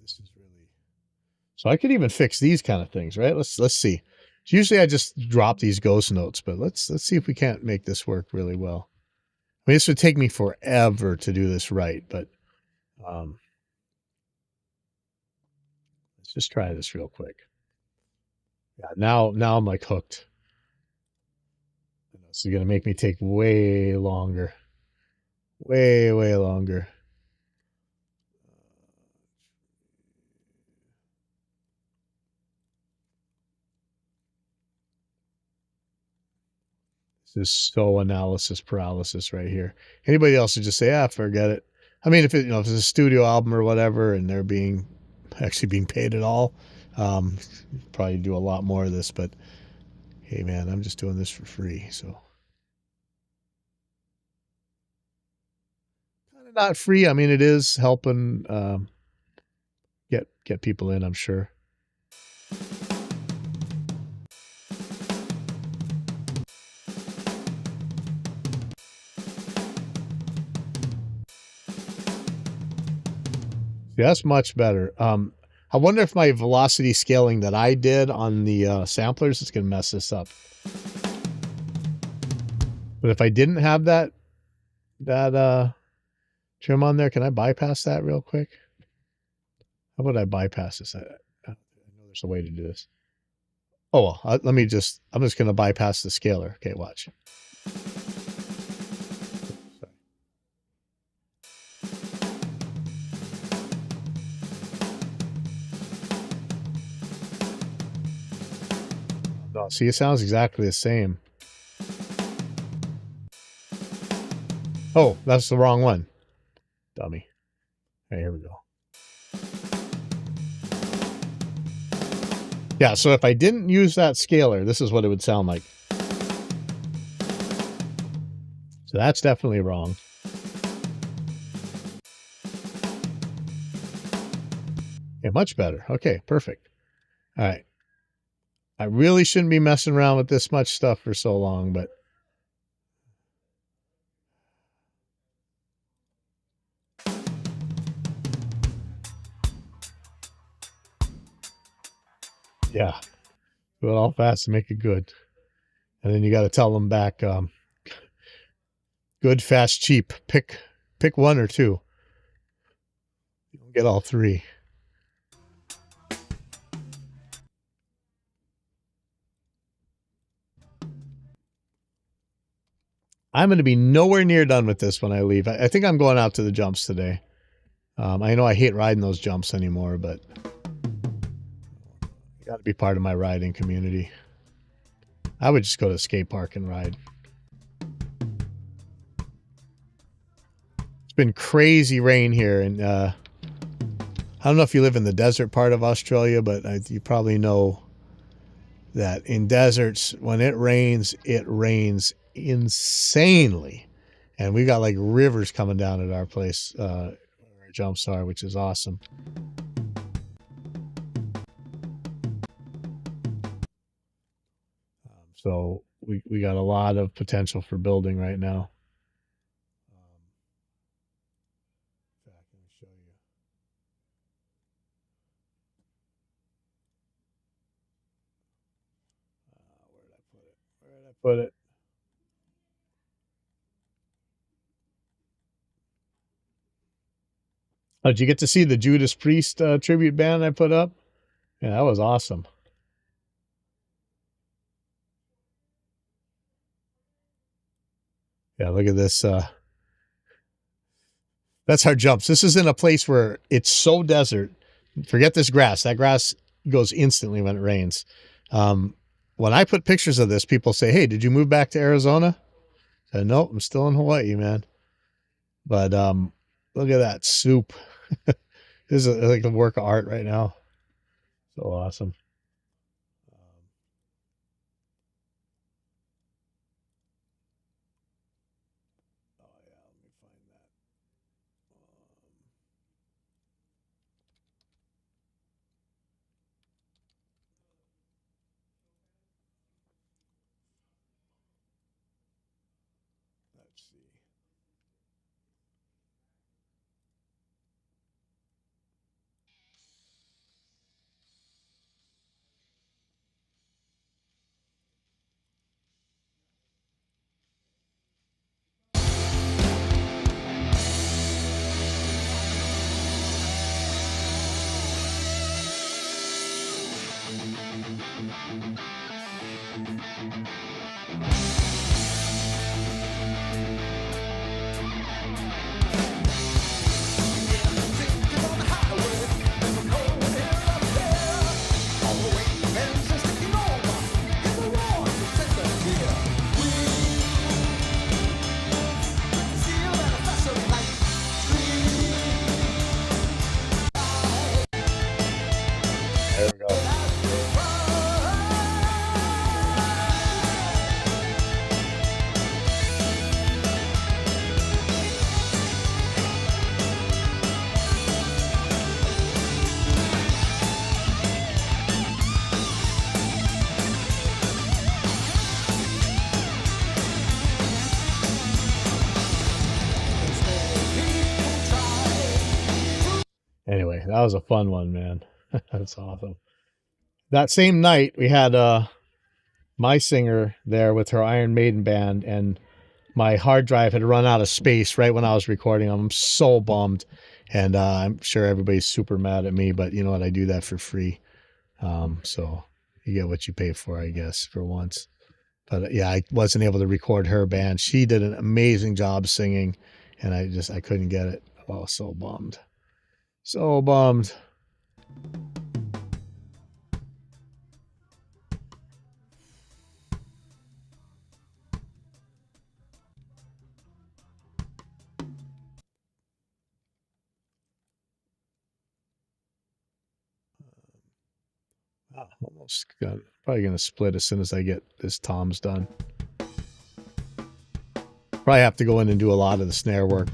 This is really. So I could even fix these kind of things, right? Let's see. Usually I just drop these ghost notes, but let's see if we can't make this work really well. I mean, this would take me forever to do this right, but let's just try this real quick. Yeah, now I'm like hooked. This is gonna make me take way longer. Way longer. This is so analysis paralysis right here. Anybody else would just say, forget it. I mean, if it's a studio album or whatever, and they're actually being paid at all, probably do a lot more of this. But hey, man, I'm just doing this for free, so kind of not free. I mean, it is helping get people in, I'm sure. Yeah, that's much better. I wonder if my velocity scaling that I did on the samplers is going to mess this up. But if I didn't have that trim on there, can I bypass that real quick? How about I bypass this? I know there's a way to do this. Oh, well, I'm just going to bypass the scaler. Okay, watch. No, see, it sounds exactly the same. Oh, that's the wrong one. Dummy. Okay, here we go. Yeah, so if I didn't use that scaler, this is what it would sound like. So that's definitely wrong. Yeah, much better. Okay, perfect. All right. I really shouldn't be messing around with this much stuff for so long, but yeah, do it all fast and make it good. And then you got to tell them back, good, fast, cheap. Pick one or two. You don't get all three. I'm going to be nowhere near done with this when I leave. I think I'm going out to the jumps today. I know I hate riding those jumps anymore, but you got to be part of my riding community. I would just go to the skate park and ride. It's been crazy rain here, and I don't know if you live in the desert part of Australia, but you probably know that in deserts, when it rains insanely. And we got like rivers coming down at our place, where our jumps are, which is awesome. So we got a lot of potential for building right now. In fact, let me show you. Where did I put it? Where did I put it? Oh, did you get to see the Judas Priest tribute band I put up? Yeah, that was awesome. Yeah, look at this. That's our jumps. This is in a place where it's so desert. Forget this grass. That grass goes instantly when it rains. When I put pictures of this, people say, "Hey, did you move back to Arizona?" I said, "No, I'm still in Hawaii, man." But look at that soup. This is like a work of art right now. So awesome. Oh yeah, let me find that. Let's see. There we go. Anyway, that was a fun one, man. That's awesome. That same night, we had my singer there with her Iron Maiden band, and my hard drive had run out of space right when I was recording them. I'm so bummed, and I'm sure everybody's super mad at me, but you know what? I do that for free. So you get what you pay for, I guess, for once. But yeah, I wasn't able to record her band. She did an amazing job singing, and I couldn't get it. I was so bummed. So bummed. Almost got, probably going to split as soon as I get this toms done. Probably have to go in and do a lot of the snare work.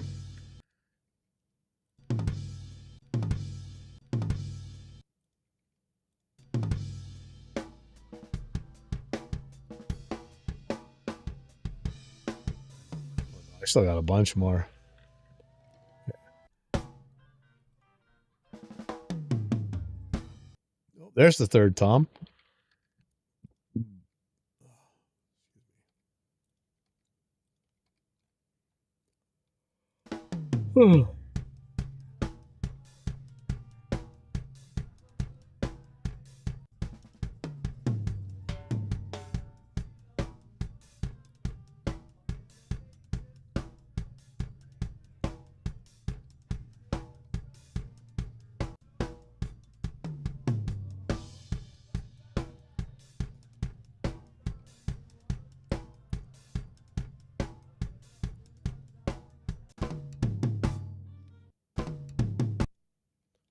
I still got a bunch more. There's the third tom.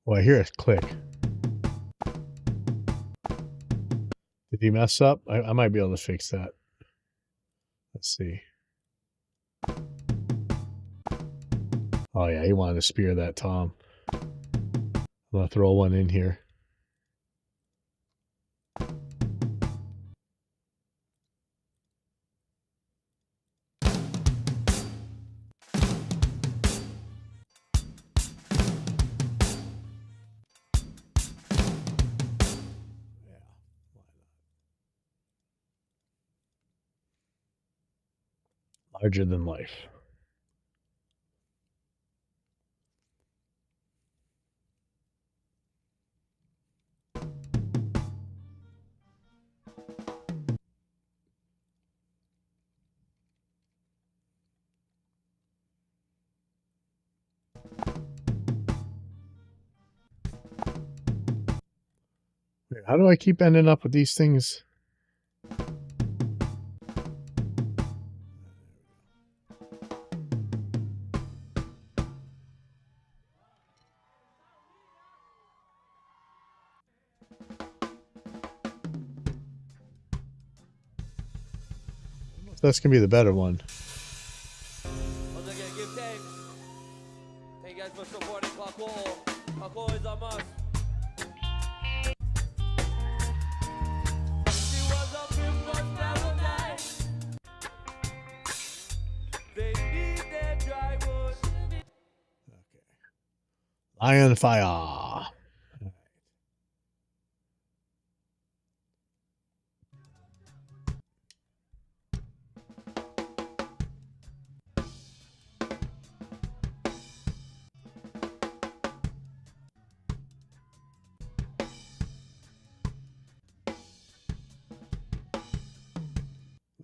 Well, I hear it click. Did he mess up? I might be able to fix that. Let's see. Oh yeah, he wanted to spear that Tom. I'm gonna throw one in here. Larger than life. Wait, how do I keep ending up with these things? That's gonna be the better one. Once again, give thanks. Thank you guys for supporting Paco. Paco is a must. She was a Christmas paradise. They need their dry wood. Lion Fire.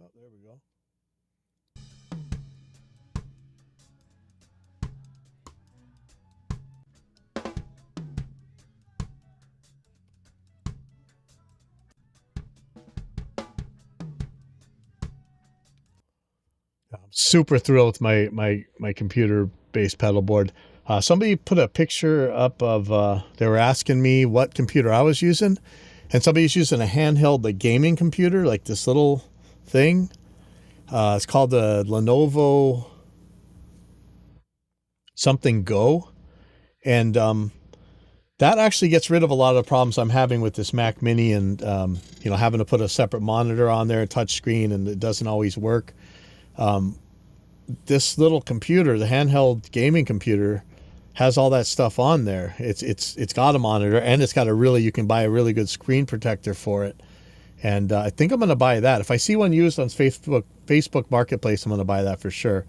Oh, there we go. I'm super thrilled with my computer based pedal board. Somebody put a picture up of they were asking me what computer I was using, and somebody's using a handheld like gaming computer, like this little thing. It's called the Lenovo something Go, and that actually gets rid of a lot of the problems I'm having with this Mac Mini, and having to put a separate monitor on there, touch screen, and it doesn't always work. This little computer, the handheld gaming computer, has all that stuff on there. It's got a monitor, and it's got you can buy a really good screen protector for it. And I think I'm going to buy that. If I see one used on Facebook Marketplace, I'm going to buy that for sure.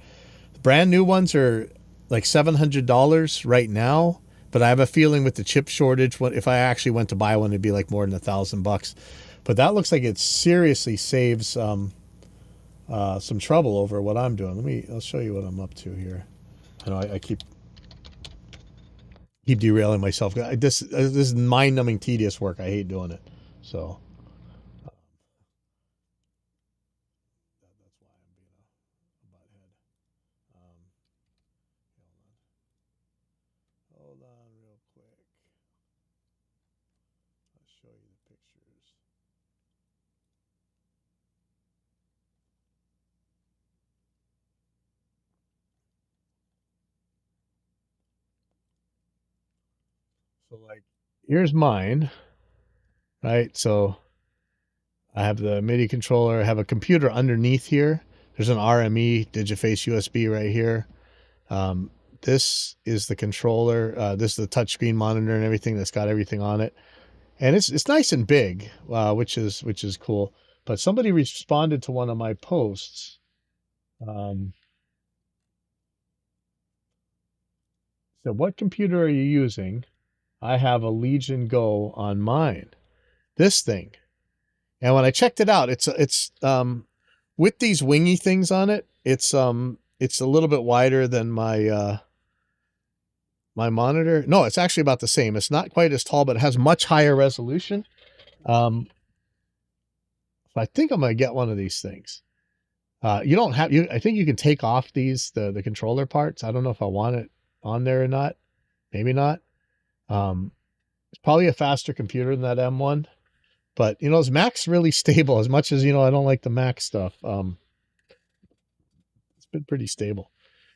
The brand new ones are like $700 right now, but I have a feeling with the chip shortage, if I actually went to buy one, it'd be like more than $1,000. But that looks like it seriously saves some trouble over what I'm doing. I'll show you what I'm up to here. I know I keep derailing myself. This is mind-numbing, tedious work. I hate doing it. So that's why I'm being a butthead. Hold on real quick. I'll show you the pictures. So like, here's mine, right? So I have the MIDI controller. I have a computer underneath here. There's an RME Digiface USB right here. This is the controller. This is the touchscreen monitor and everything that's got everything on it. And it's nice and big, which is cool. But somebody responded to one of my posts. So what computer are you using? I have a Legion Go on mine. This thing. And when I checked it out, it's with these wingy things on it, it's a little bit wider than my my monitor. No, it's actually about the same. It's not quite as tall, but it has much higher resolution. So I think I'm gonna get one of these things. You don't have I think you can take off the controller parts. I don't know if I want it on there or not. Maybe not. It's probably a faster computer than that M1, but you know, his Mac's really stable. As much as, you know, I don't like the Mac stuff. It's been pretty stable.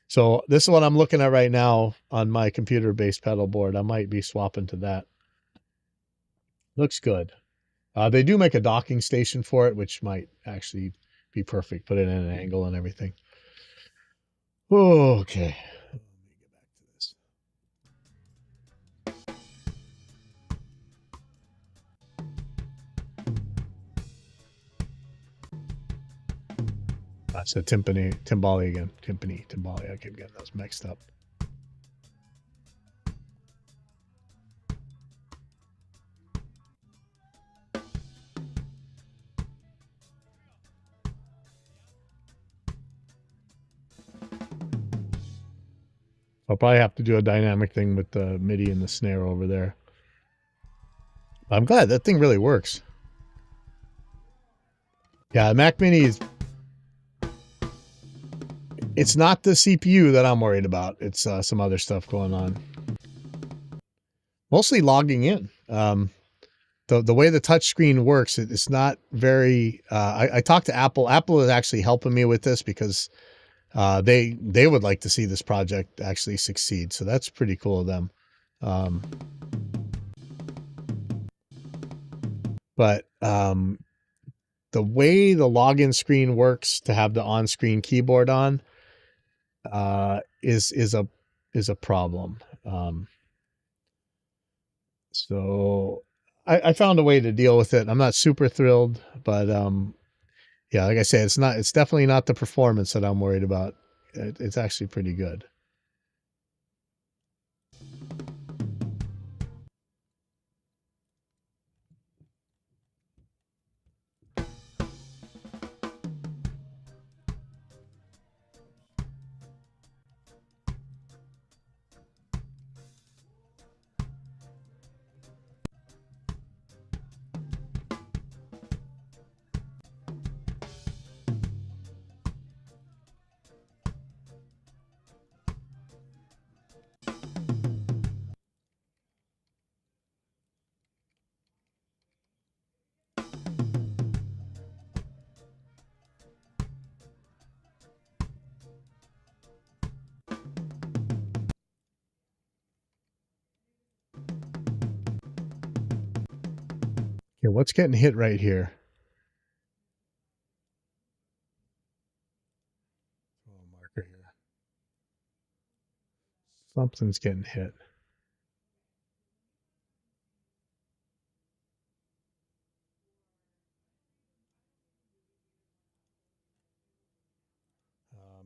So this is what I'm looking at right now on my computer-based pedal board. I might be swapping to that. Looks good. They do make a docking station for it, which might actually be perfect. Put it in an angle and everything. Okay. Let me get back to this. That's a timbali again. Timbali. I keep getting those mixed up. I'll probably have to do a dynamic thing with the MIDI and the snare over there. I'm glad that thing really works. Yeah, Mac Mini is... It's not the CPU that I'm worried about. It's some other stuff going on. Mostly logging in. The way the touchscreen works, it's not very... I talked to Apple. Apple is actually helping me with this because they would like to see this project actually succeed. So that's pretty cool of them. But the way the login screen works to have the on-screen keyboard on is a problem. So I found a way to deal with it. I'm not super thrilled, but yeah, like I say, it's definitely not the performance that I'm worried about. It's actually pretty good. Okay, what's getting hit right here? Oh, marker here. Something's getting hit.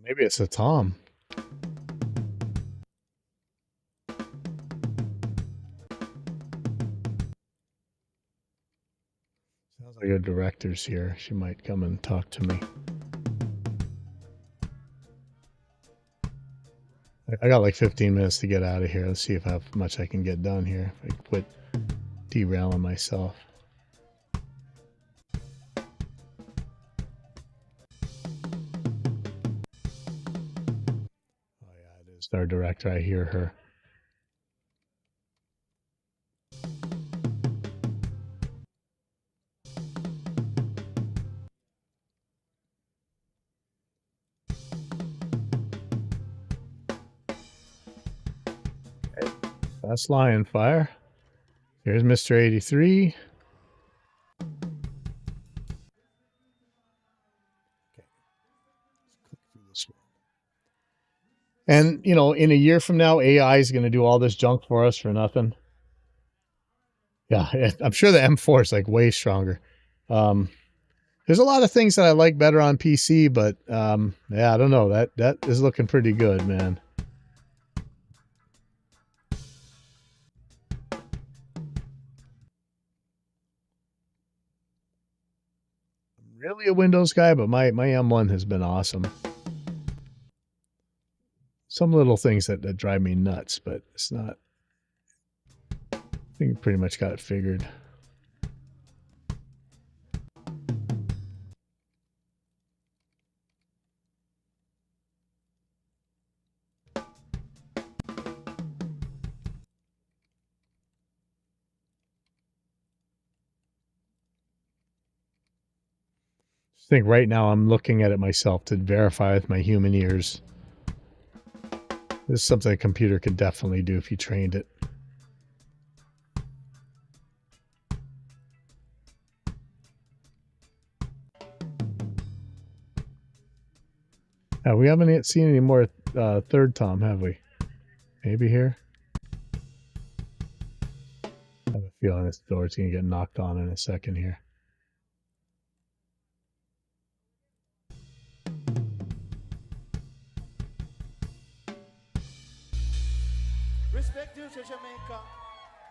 Maybe it's a tom. Sounds like a director's here. She might come and talk to me. I got like 15 minutes to get out of here. Let's see how much I can get done here. If I quit derailing myself. Oh yeah, it is our director. I hear her. Okay. That's Lion Fire. Here's Mr. 83. And, you know, in a year from now, AI is going to do all this junk for us for nothing. Yeah, I'm sure the M4 is like way stronger. There's a lot of things that I like better on PC, but yeah, I don't know. That is looking pretty good, man. I'm really a Windows guy, but my M1 has been awesome. Some little things that drive me nuts, but it's not. I think pretty much got it figured. think right now I'm looking at it myself to verify with my human ears. This is something a computer could definitely do if you trained it. We haven't yet seen any more third Tom, have we? Maybe here? I have a feeling this door's going to get knocked on in a second here. Respect due to Jamaica.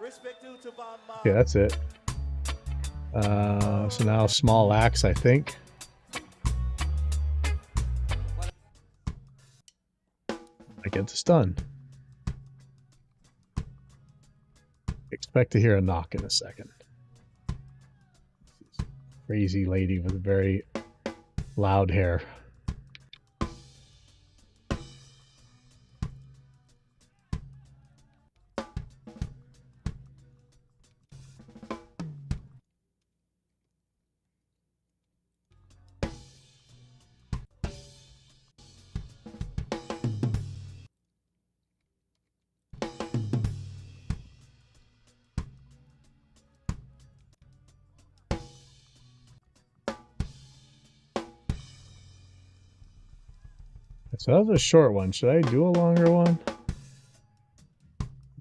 Respect due to Bob Marley. Okay, that's it. So now small axe, I think. I get this done. Expect to hear a knock in a second. Crazy lady with very loud hair. So that was a short one. Should I do a longer one?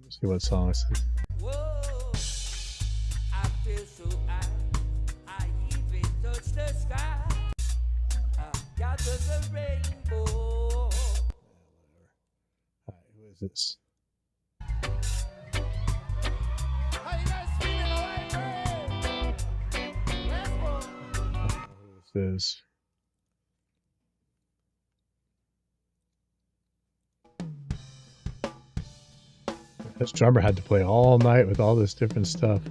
Let's see what song this is. Whoa, I feel so high. I even touch the sky. I gather the rainbow. Alright, who is this? How you guys feeling, alright, Let's go. Who this is? This drummer had to play all night with all this different stuff.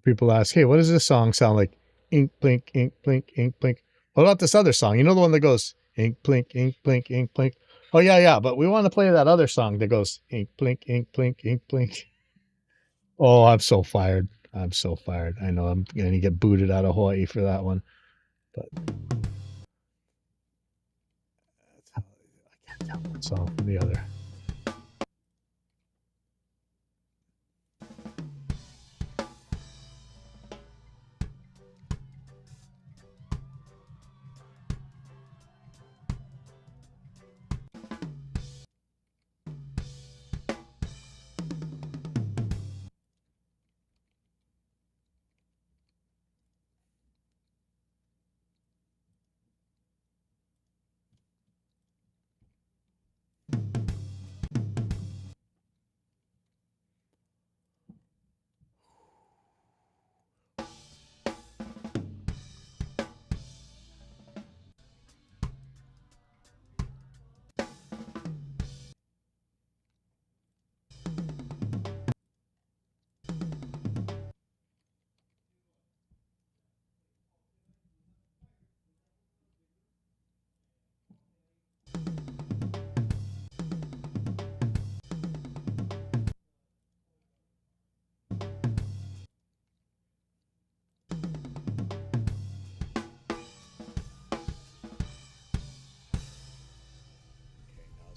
People ask, hey, what does this song sound like? Ink, blink, ink, blink, ink, blink. What about this other song? You know the one that goes, ink, blink, ink, blink, ink, blink. Oh, yeah, but we want to play that other song that goes, ink, blink, ink, blink, ink, blink. Oh, I'm so fired. I'm so fired. I know I'm going to get booted out of Hawaii for that one. But I can't tell one song from the other.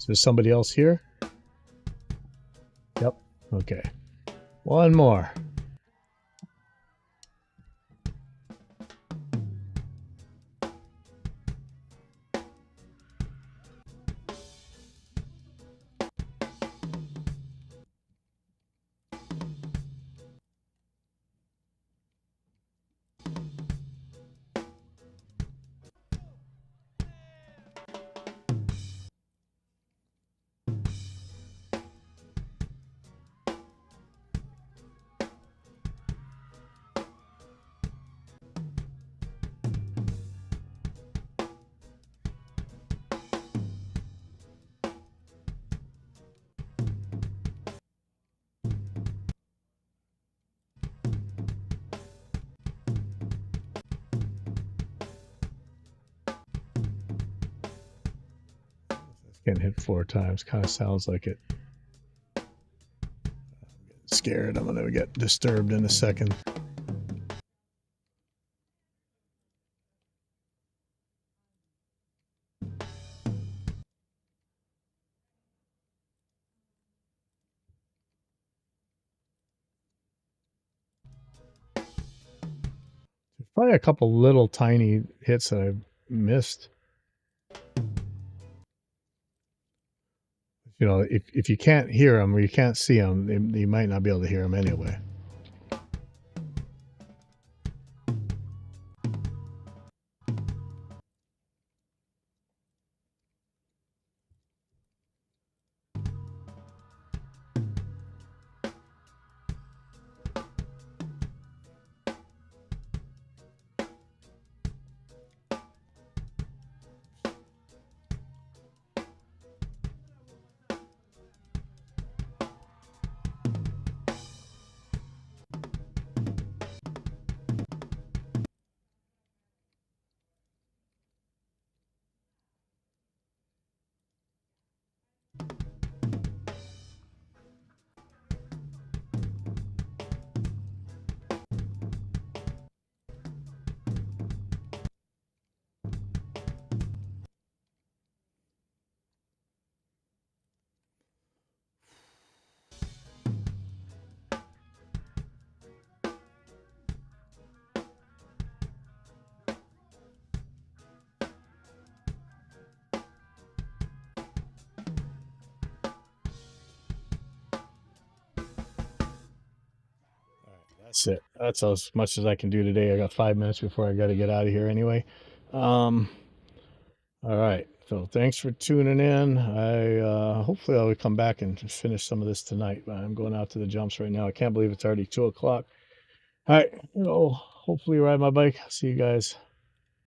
Is there somebody else here? Yep. Okay. One more. Getting hit 4 times. Kind of sounds like it. Scared. I'm gonna get disturbed in a second. There's probably a couple little tiny hits that I've missed. You know, if you can't hear them or you can't see them, you might not be able to hear them anyway. That's it. That's as much as I can do today. I got 5 minutes before I got to get out of here anyway. All right. So thanks for tuning in. I hopefully I'll come back and finish some of this tonight. I'm going out to the jumps right now. I can't believe it's already 2 o'clock. All right. Hopefully ride my bike. See you guys.